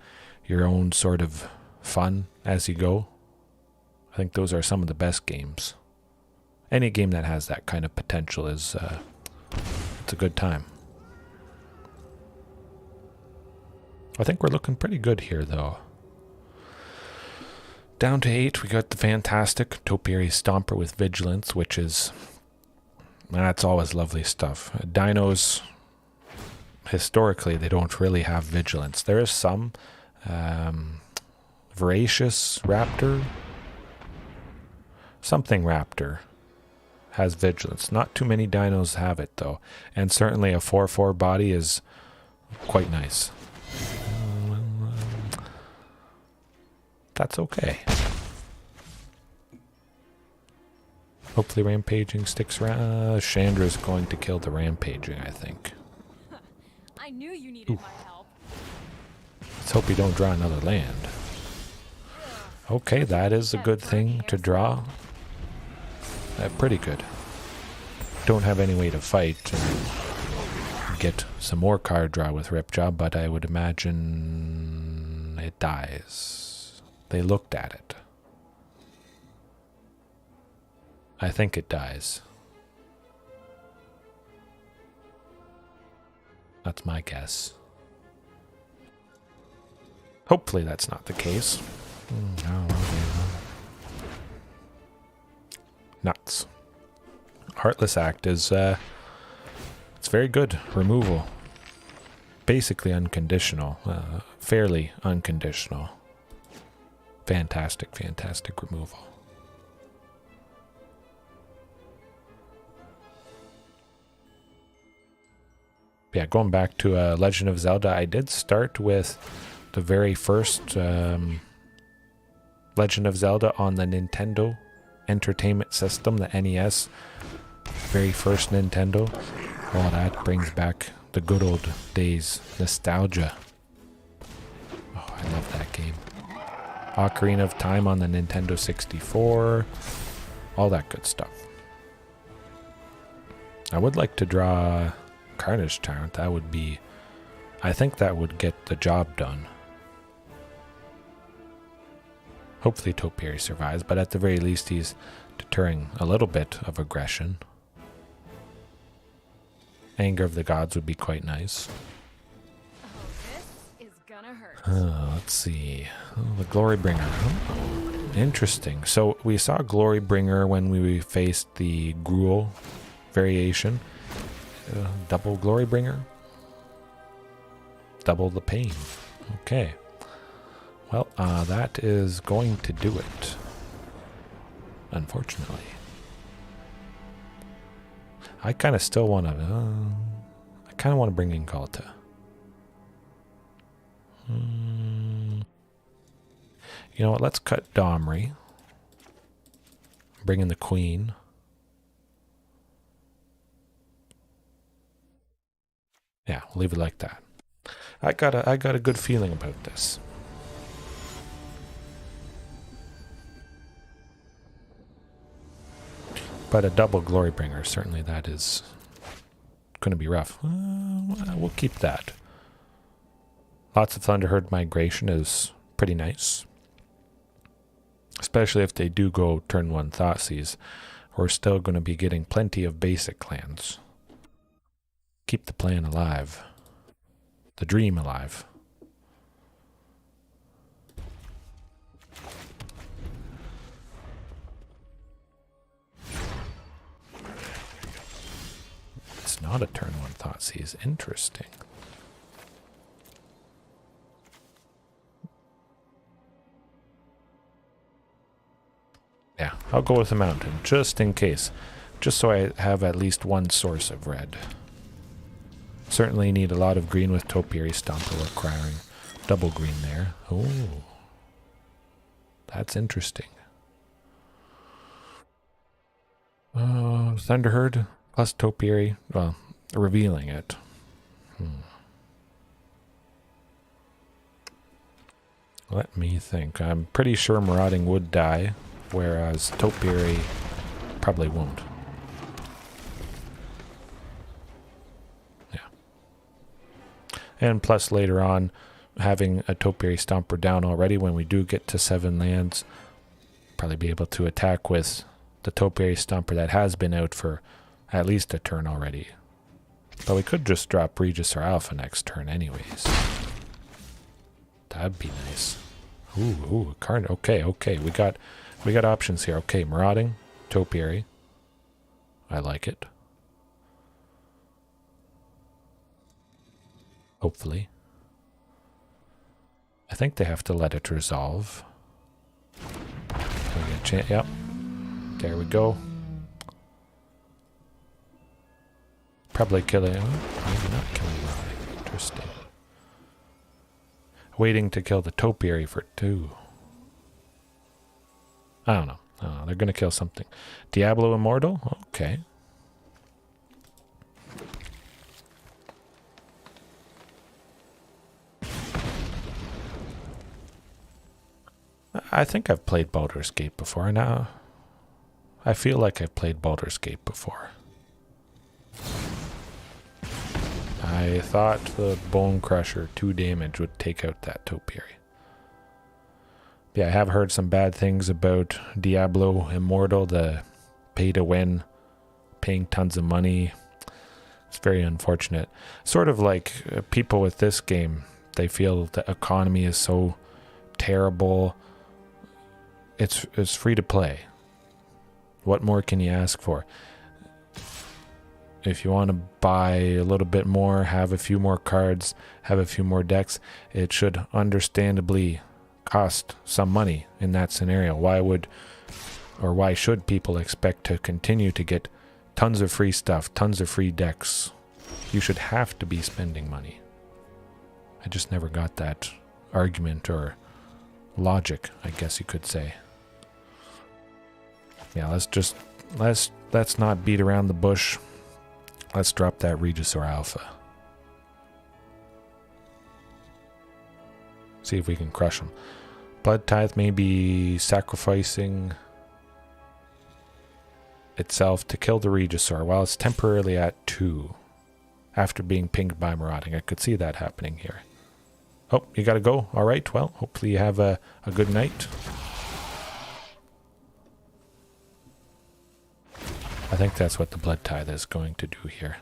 your own sort of fun as you go. I think those are some of the best games. Any game that has that kind of potential is it's a good time. I think we're looking pretty good here though. Down to 8, we got the fantastic Topiary Stomper with Vigilance, which is, that's always lovely stuff. Dinos, historically, they don't really have Vigilance. There is some. Voracious Raptor, something Raptor has Vigilance. Not too many dinos have it, though. And certainly a 4/4 body is quite nice. That's okay. Hopefully rampaging sticks around. Chandra's going to kill the rampaging, I think. I knew you needed my help. Let's hope you don't draw another land. Okay, that is a good thing to draw. Pretty good. Don't have any way to fight and get some more card draw with Ripjaw, but I would imagine it dies. They looked at it. I think it dies. That's my guess. Hopefully that's not the case. Nuts. Heartless Act is it's very good removal. Basically unconditional. Fairly unconditional. Fantastic removal. Yeah, going back to Legend of Zelda, I did start with the very first Legend of Zelda on the Nintendo Entertainment System, the NES, very first Nintendo. Oh, that brings back the good old days. Nostalgia. Oh, I love that game. Ocarina of Time on the Nintendo 64. All that good stuff. I would like to draw Carnage Tyrant. That would be... I think that would get the job done. Hopefully Topiary survives, but at the very least he's deterring a little bit of aggression. Anger of the Gods would be quite nice. Oh, this is gonna hurt. Let's see. Oh, the Glorybringer. Oh, interesting. So we saw Glorybringer when we faced the Gruul variation. Double Glorybringer. Double the pain. Okay. Well, that is going to do it. Unfortunately. I kind of still want to... I kind of want to bring in Ghalta. You know what? Let's cut Domri. Bring in the Queen. Yeah, we'll leave it like that. I got a good feeling about this. But a double Glorybringer, certainly that is going to be rough. We'll keep that. Lots of Thunderherd Migration is pretty nice. Especially if they do go turn 1 Thoughtseize. We're still going to be getting plenty of basic clans. Keep the plan alive. The dream alive. It's not a turn 1 Thoughtseize. Interesting. Yeah, I'll go with the mountain, just in case. Just so I have at least one source of red. Certainly need a lot of green with Topiary Stomper requiring double green there. Oh, that's interesting. Thunderherd plus Topiary, well, revealing it. Let me think. I'm pretty sure Marauding would die, whereas Topiary probably won't. And plus later on, having a Topiary Stomper down already when we do get to 7 lands, probably be able to attack with the Topiary Stomper that has been out for at least a turn already. But we could just drop Regisaur Alpha next turn anyways. That'd be nice. Ooh, Carnage. Okay. We got options here. Okay, Marauding, Topiary. I like it. Hopefully. I think they have to let it resolve. Yep. There we go. Probably killing... maybe not killing Marauding. Interesting. Waiting to kill the Topiary for 2. I don't know. They're going to kill something. Diablo Immortal? Okay. I think I've played Baldur's Gate before. Now, I feel like I've played Baldur's Gate before. I thought the Bone Crusher 2 damage would take out that Topiary. Yeah, I have heard some bad things about Diablo Immortal, the pay-to-win, paying tons of money. It's very unfortunate. Sort of like people with this game, they feel the economy is so terrible. It's free to play. What more can you ask for? If you want to buy a little bit more, have a few more cards, have a few more decks, it should understandably cost some money in that scenario. Why should people expect to continue to get tons of free stuff, tons of free decks? You should have to be spending money. I just never got that argument or logic, I guess you could say. Yeah, let's not beat around the bush. Let's drop that Regisaur Alpha. See if we can crush him. Blood Tithe may be sacrificing itself to kill the Regisaur while it's temporarily at 2 after being pinged by Marauding. I could see that happening here. Oh, you gotta go. Alright, well, hopefully you have a good night. I think that's what the Blood Tithe is going to do here.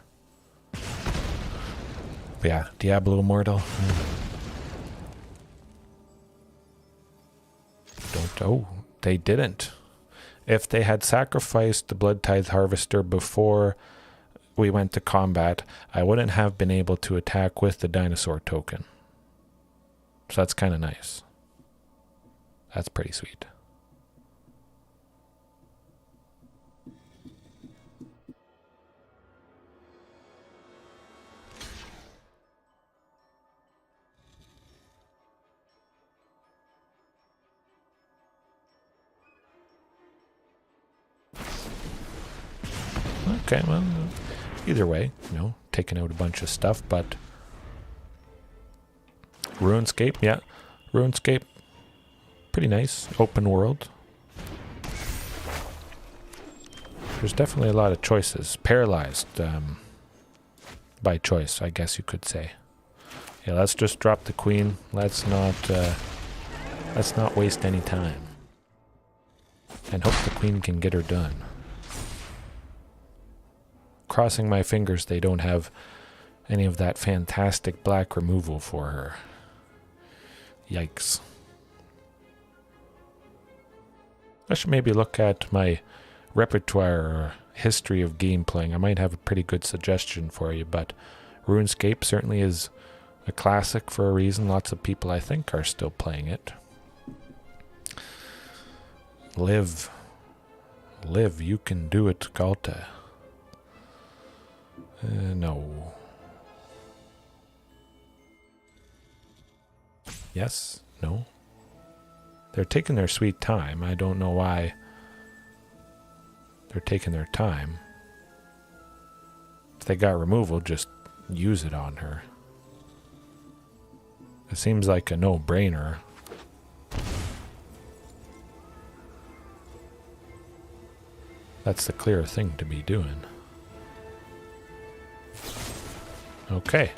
But yeah, Diablo Immortal. Oh, they didn't. If they had sacrificed the Blood Tithe Harvester before we went to combat, I wouldn't have been able to attack with the dinosaur token. So that's kind of nice. That's pretty sweet. Okay, well, either way, you know, taking out a bunch of stuff, but RuneScape, yeah, RuneScape, pretty nice, open world. There's definitely a lot of choices. Paralyzed, by choice, I guess you could say. Yeah, let's just drop the queen. Let's not waste any time, and hope the queen can get her done. Crossing my fingers they don't have any of that fantastic black removal for her. Yikes. I should maybe look at my repertoire or history of game playing. I might have a pretty good suggestion for you, but RuneScape certainly is a classic for a reason. Lots of people, I think, are still playing it. Live, you can do it, Ghalta. No. Yes? No? They're taking their sweet time. I don't know why they're taking their time. If they got removal, just use it on her. It seems like a no-brainer. That's the clear thing to be doing. Okay.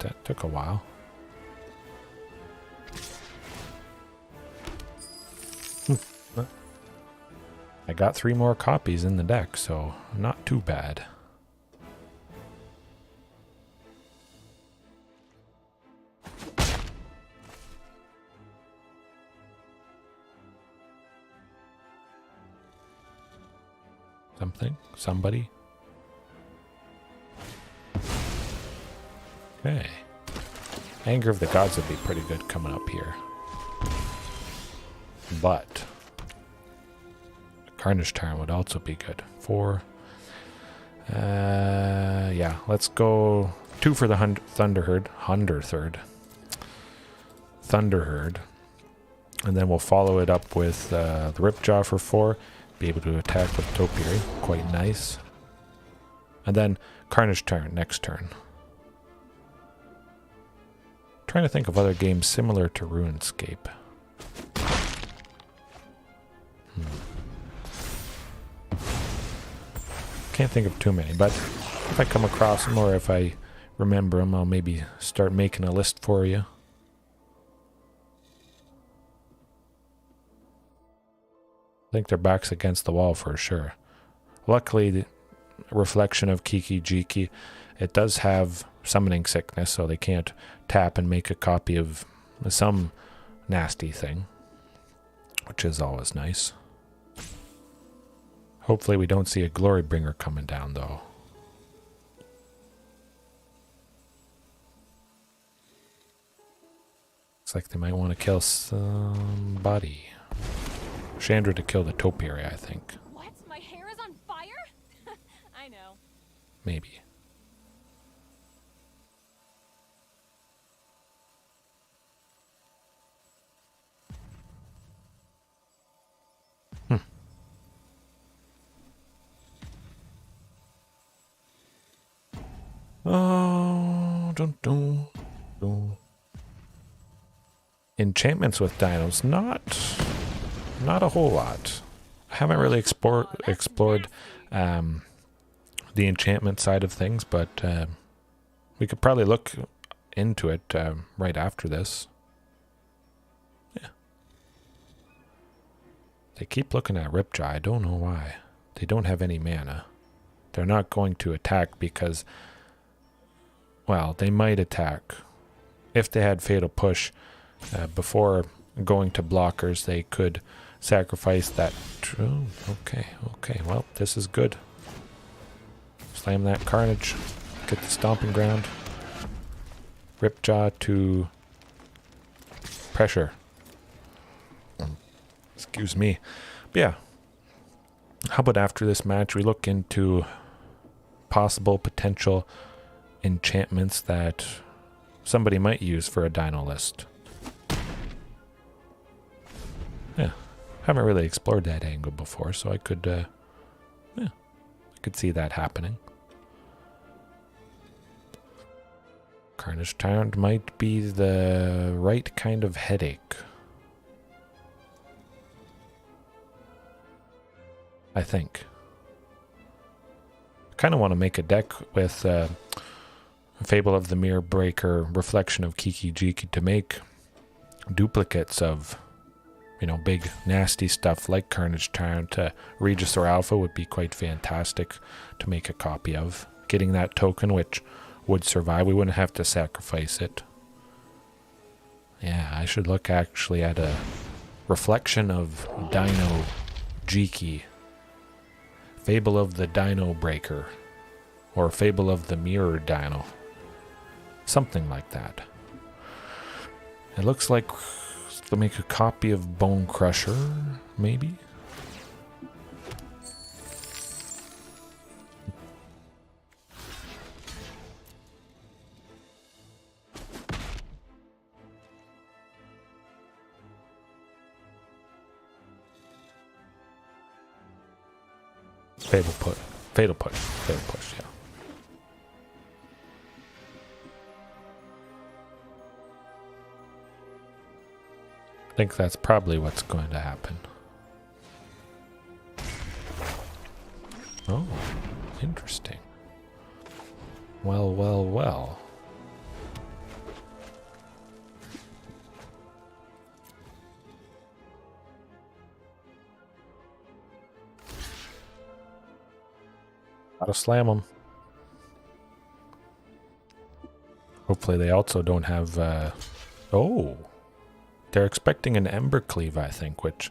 That took a while. I got 3 more copies in the deck, so not too bad. Somebody. Okay. Anger of the Gods would be pretty good coming up here. But Carnage Tyrant would also be good. 4. Yeah, let's go 2 for the Thunderherd. Thunderherd. And then we'll follow it up with the Ripjaw for 4. Be able to attack with Topiary. Quite nice. And then Carnage Tyrant next turn. Trying to think of other games similar to RuneScape. Can't think of too many, but if I come across them or if I remember them, I'll maybe start making a list for you. I think their back's against the wall for sure. Luckily, the Reflection of Kiki Jiki, it does have summoning sickness, so they can't tap and make a copy of some nasty thing, which is always nice. Hopefully we don't see a Glorybringer coming down, though. Looks like they might want to kill somebody. Chandra to kill the Topiary, I think. What? My hair is on fire? I know. Maybe. Enchantments with dinos, not a whole lot. I haven't really explored the enchantment side of things, but we could probably look into it right after this. Yeah. They keep looking at Ripjaw. I don't know why. They don't have any mana. They're not going to attack because, well, they might attack. If they had Fatal Push before going to blockers, they could sacrifice that. Oh, okay. Well, this is good. Slam that Carnage. Get the Stomping Ground. Ripjaw to pressure. Excuse me. But yeah. How about after this match we look into possible potential enchantments that somebody might use for a dino list. Yeah. Haven't really explored that angle before, so I could I could see that happening. Carnage Tyrant might be the right kind of headache. I think. I kind of want to make a deck with Fable of the Mirror Breaker, Reflection of Kiki Jiki to make duplicates of, you know, big nasty stuff like Carnage Tyrant. Regisaur Alpha would be quite fantastic to make a copy of. Getting that token, which would survive, we wouldn't have to sacrifice it. Yeah, I should look actually at a Reflection of Dino Jiki. Fable of the Dino Breaker. Or Fable of the Mirror Dino. Something like that. It looks like they'll make a copy of Bone Crusher, maybe? Fatal push, yeah. I think that's probably what's going to happen. Oh, interesting. Well. Gotta slam them. Hopefully they also don't have, oh, they're expecting an Embercleave, I think, which,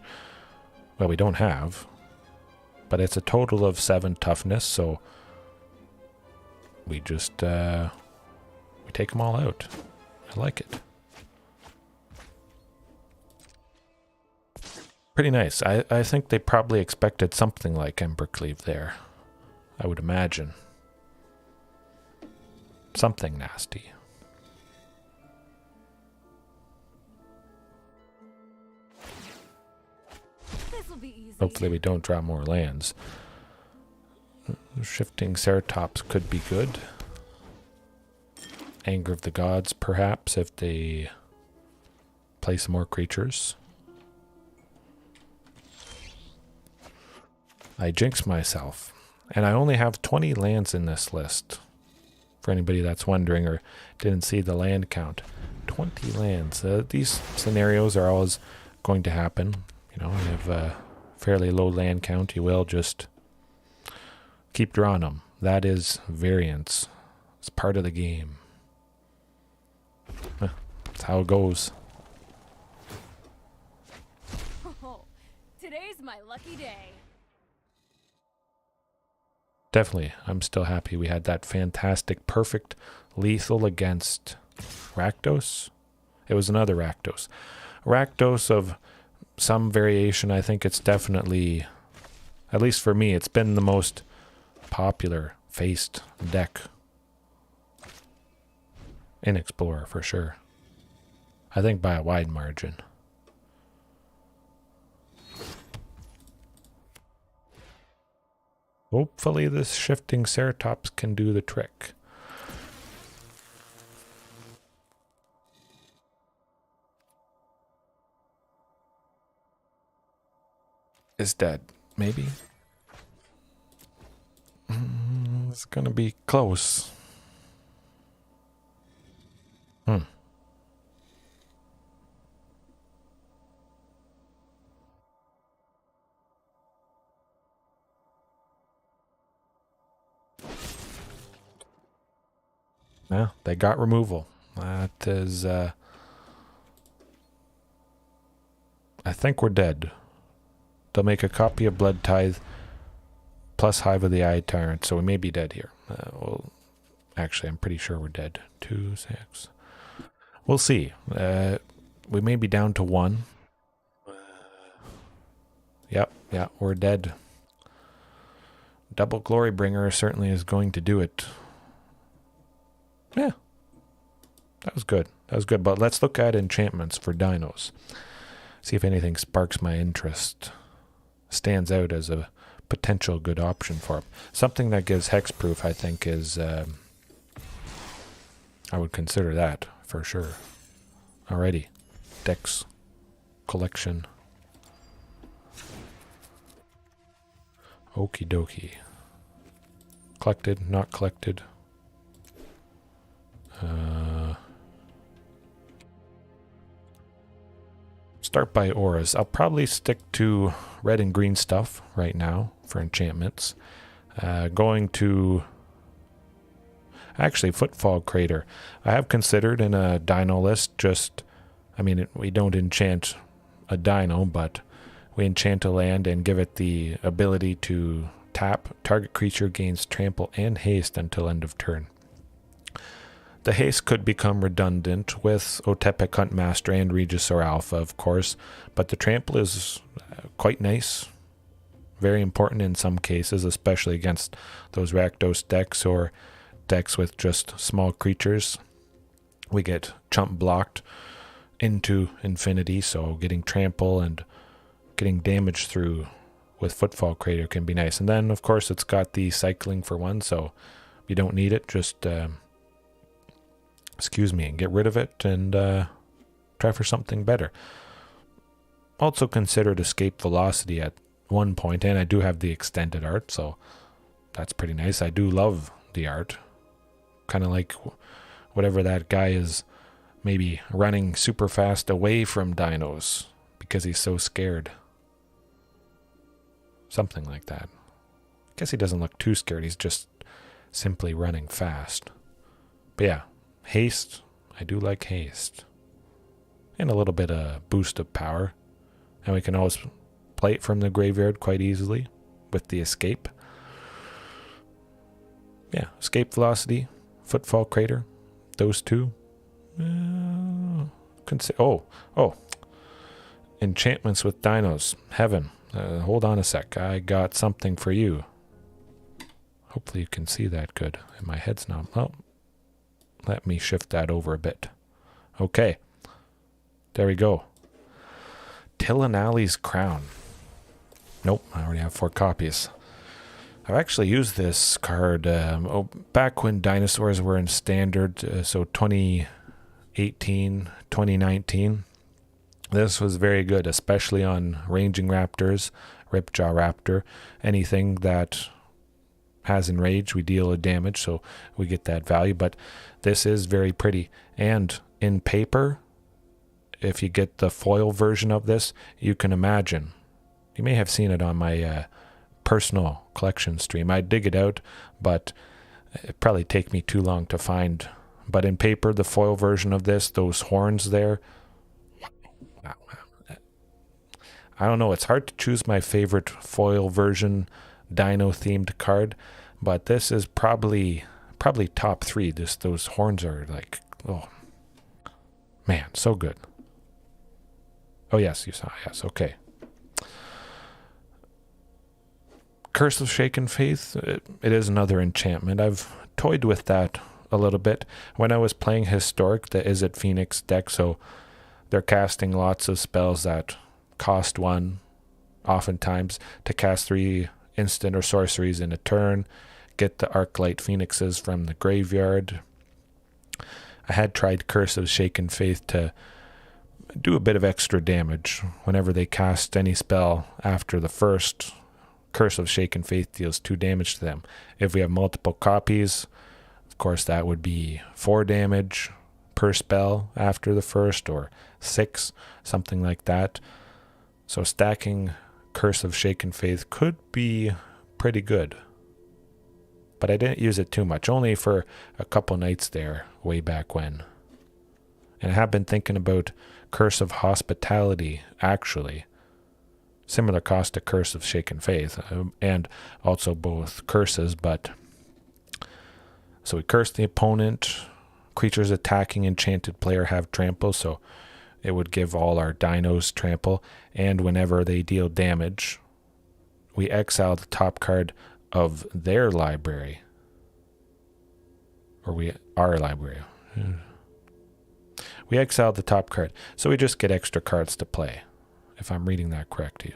well, we don't have, but it's a total of 7 toughness, so we just, we take them all out. I like it. Pretty nice. I think they probably expected something like Embercleave there. I would imagine. Something nasty. This'll be easy. Hopefully we don't draw more lands. Shifting Ceratops could be good. Anger of the Gods, perhaps, if they play some more creatures. I jinxed myself. And I only have 20 lands in this list. For anybody that's wondering or didn't see the land count. 20 lands. These scenarios are always going to happen. You know, you have a fairly low land count. You will just keep drawing them. That is variance. It's part of the game. That's how it goes. Oh, today's my lucky day. Definitely, I'm still happy we had that fantastic, perfect lethal against Rakdos. It was another Rakdos. Rakdos of some variation. I think it's definitely, at least for me, it's been the most popular faced deck in Explorer for sure. I think by a wide margin. Hopefully this Shifting Ceratops can do the trick. is dead. Maybe. It's gonna be close. Yeah, they got removal. That is, I think we're dead. They'll make a copy of Blood Tithe plus Hive of the Eye Tyrant, so we may be dead here. Well, actually, I'm pretty sure we're dead. 2, 6. We'll see. We may be down to 1. Yep, yeah, we're dead. Double Glorybringer certainly is going to do it. Yeah, that was good. That was good. But let's look at enchantments for dinos. See if anything sparks my interest. Stands out as a potential good option for him. Something that gives hexproof, I think, is... I would consider that for sure. Alrighty. Dex. Collection. Okie dokie. Collected, not collected. Start by auras. I'll probably stick to red and green stuff right now for enchantments. Going to... Actually, Footfall Crater. I have considered in a dino list just... I mean, we don't enchant a dino, but we enchant a land and give it the ability to tap. Target creature gains trample and haste until end of turn. The haste could become redundant with Otepec Huntmaster and Regisaur Alpha, of course, but the trample is quite nice. Very important in some cases, especially against those Rakdos decks or decks with just small creatures. We get chump blocked into infinity, so getting trample and getting damage through with Footfall Crater can be nice. And then, of course, it's got the cycling for 1, so if you don't need it, just... excuse me, and get rid of it and try for something better. Also considered escape velocity at one point, and I do have the extended art, so that's pretty nice. I do love the art. Kind of like whatever that guy is maybe running super fast away from dinos because he's so scared. Something like that. I guess he doesn't look too scared, he's just simply running fast. But yeah. Haste, I do like haste. And a little bit of boost of power. And we can always play it from the graveyard quite easily with the escape. Yeah, escape velocity, Footfall Crater, those two. Enchantments with dinos. Heaven. Hold on a sec. I got something for you. Hopefully you can see that good. And my head's not... Oh. Let me shift that over a bit. Okay. There we go. Tillinally's Crown. Nope, I already have 4 copies. I've actually used this card back when dinosaurs were in standard, so 2018, 2019. This was very good, especially on ranging raptors, Ripjaw Raptor, anything that has enrage, we deal a damage, so we get that value. But this is very pretty, and in paper, if you get the foil version of this, you can imagine. You may have seen it on my personal collection stream. I'd dig it out, but it'd probably take me too long to find. But in paper, the foil version of this, those horns there, wow. I don't know, it's hard to choose my favorite foil version dino themed card, but this is probably top 3. Those horns are like, oh man, so good. Oh yes, you saw, yes, okay. Curse of Shaken Faith, it is another enchantment. I've toyed with that a little bit when I was playing Historic, the Izzet Phoenix deck, so they're casting lots of spells that cost 1 oftentimes to cast 3 instant or sorceries in a turn, get the Arclight Phoenixes from the graveyard. I had tried Curse of Shaken Faith to do a bit of extra damage whenever they cast any spell after the first. Curse of Shaken Faith deals 2 damage to them. If we have multiple copies, of course that would be 4 damage per spell after the first, or 6, something like that. So stacking Curse of Shaken Faith could be pretty good. But I didn't use it too much, only for a couple nights there way back when. And I have been thinking about Curse of Hospitality, actually. Similar cost to Curse of Shaken Faith, and also both curses, but so we curse the opponent. Creatures attacking enchanted player have trample, so it would give all our dinos trample, and whenever they deal damage, we exile the top card of their library, or our library. We exile the top card, so we just get extra cards to play. If I'm reading that correctly.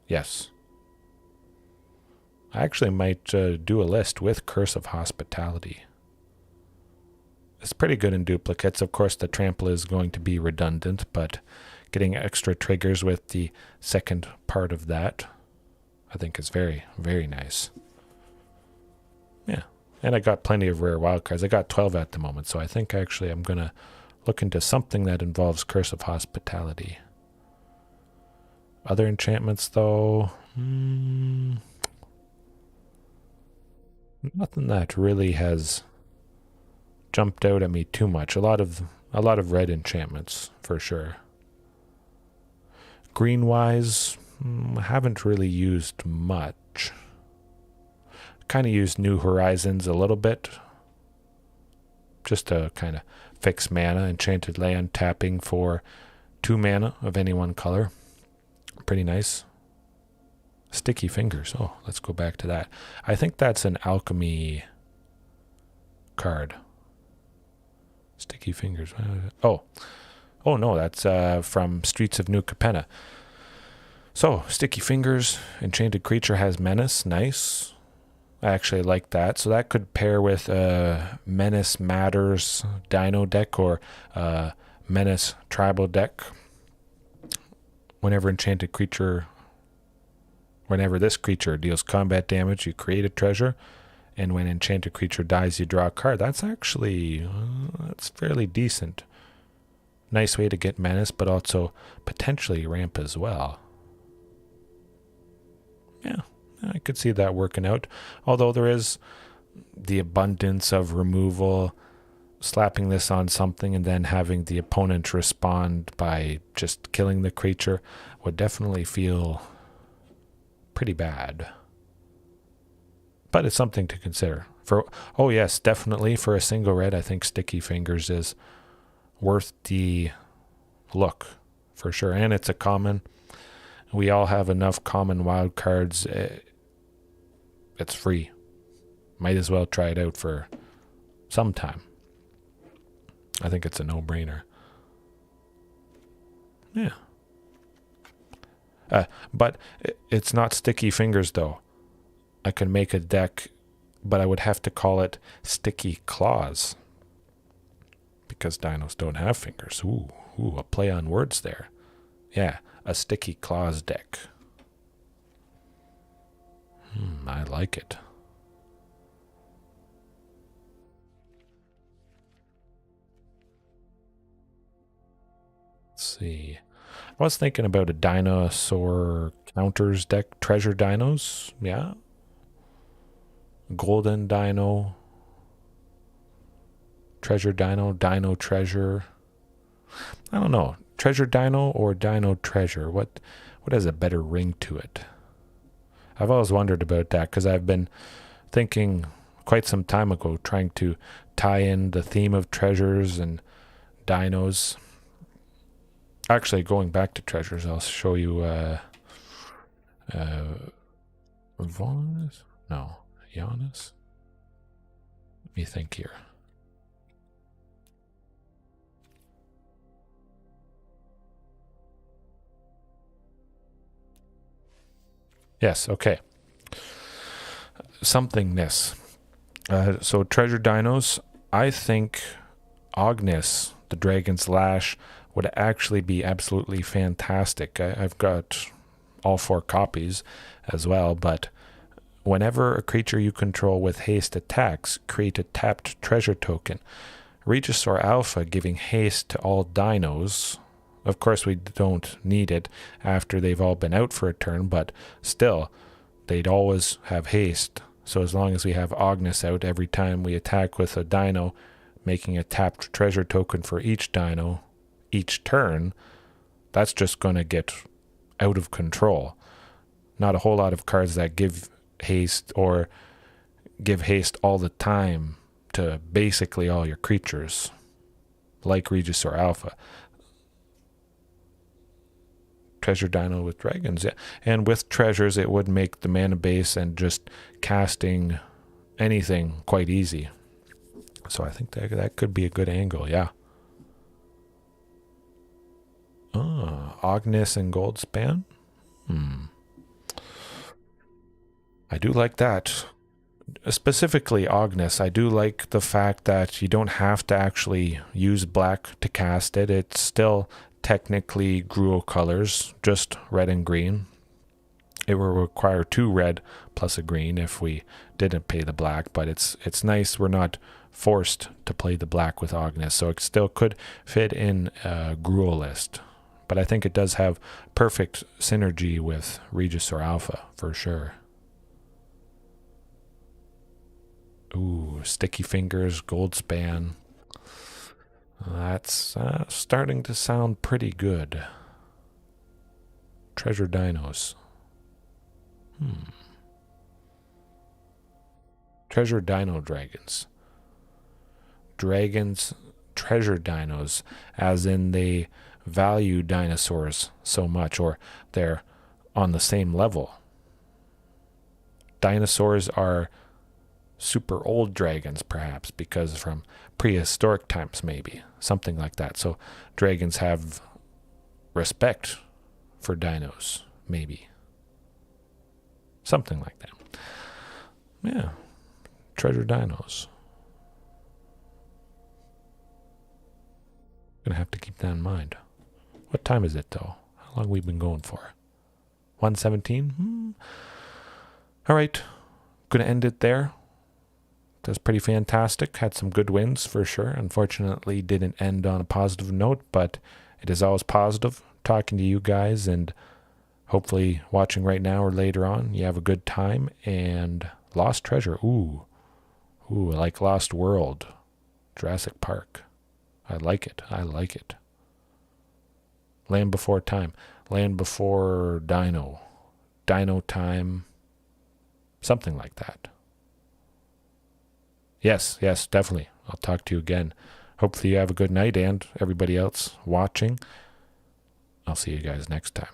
Yes. I actually might do a list with Curse of Hospitality. It's pretty good in duplicates. Of course, the trample is going to be redundant, but getting extra triggers with the second part of that, I think is very, very nice. Yeah. And I got plenty of rare wildcards. I got 12 at the moment, so I think actually I'm going to look into something that involves Curse of Hospitality. Other enchantments, though, nothing that really has jumped out at me too much. A lot of red enchantments for sure. Green-wise, haven't really used much. Kind of used New Horizons a little bit, just to kind of fix mana. Enchanted land tapping for 2 mana of any one color. Pretty nice. Sticky Fingers. Oh, let's go back to that. I think that's an alchemy card. Sticky Fingers. Oh no, that's from Streets of New Capenna. So, Sticky Fingers, enchanted creature has menace. Nice. I actually like that. So that could pair with Menace Matters Dino deck, or Menace Tribal deck. Whenever this creature deals combat damage, you create a treasure, and when enchanted creature dies, you draw a card. That's actually that's fairly decent. Nice way to get menace, but also potentially ramp as well. Yeah. I could see that working out, although there is the abundance of removal. Slapping this on something and then having the opponent respond by just killing the creature would definitely feel pretty bad. But it's something to consider. Oh yes, definitely for a single red, I think Sticky Fingers is worth the look for sure. And it's a common. We all have enough common wild cards. It's free. Might as well try it out for some time. I think it's a no-brainer. Yeah. But it's not Sticky Fingers, though. I could make a deck, but I would have to call it Sticky Claws. Because dinos don't have fingers. Ooh, a play on words there. Yeah, a Sticky Claws deck. I like it. Let's see. I was thinking about a dinosaur counters deck. Treasure dinos. Yeah. Golden dino. Treasure dino. Dino treasure. I don't know. Treasure dino or dino treasure? What has a better ring to it? I've always wondered about that because I've been thinking quite some time ago trying to tie in the theme of treasures and dinos. Actually, going back to treasures, I'll show you Giannis? No, Giannis? Let me think here. Yes, okay. Somethingness. So treasure dinos, I think Ognis, the Dragon's Lash, would actually be absolutely fantastic. I've got all 4 copies as well, but whenever a creature you control with haste attacks, create a tapped treasure token. Regisaur Alpha giving haste to all dinos. Of course, we don't need it after they've all been out for a turn, but still, they'd always have haste. So as long as we have Ognis out every time we attack with a dino, making a tapped treasure token for each dino each turn, that's just going to get out of control. Not a whole lot of cards that give haste or give haste all the time to basically all your creatures, like Regisaur Alpha. Treasure Dino with dragons, yeah. And with treasures, it would make the mana base and just casting anything quite easy. So I think that could be a good angle, yeah. Ognis and Goldspan? I do like that. Specifically Ognis, I do like the fact that you don't have to actually use black to cast it. It's still technically Gruul colors, just red and green. It will require 2 red plus a green if we didn't pay the black, but it's nice we're not forced to play the black with Ognis, so it still could fit in a Gruul list. But I think it does have perfect synergy with Regisaur Alpha, for sure. Ooh, Sticky Fingers, Goldspan. That's starting to sound pretty good. Treasure Dinos. Treasure Dino Dragons. Dragons, treasure dinos, as in they value dinosaurs so much, or they're on the same level. Dinosaurs are super old dragons, perhaps, because from prehistoric times, maybe. Something like that. So dragons have respect for dinos, maybe. Something like that. Yeah. Treasure dinos. Gonna have to keep that in mind. What time is it, though? How long have we been going for? 1:17? All right. Gonna end it there. That's pretty fantastic. Had some good wins for sure. Unfortunately, didn't end on a positive note, but it is always positive talking to you guys, and hopefully watching right now or later on, you have a good time. And Lost Treasure. Ooh, like Lost World. Jurassic Park. I like it. I like it. Land Before Time. Land Before Dino. Dino Time. Something like that. Yes, definitely. I'll talk to you again. Hopefully you have a good night, and everybody else watching. I'll see you guys next time.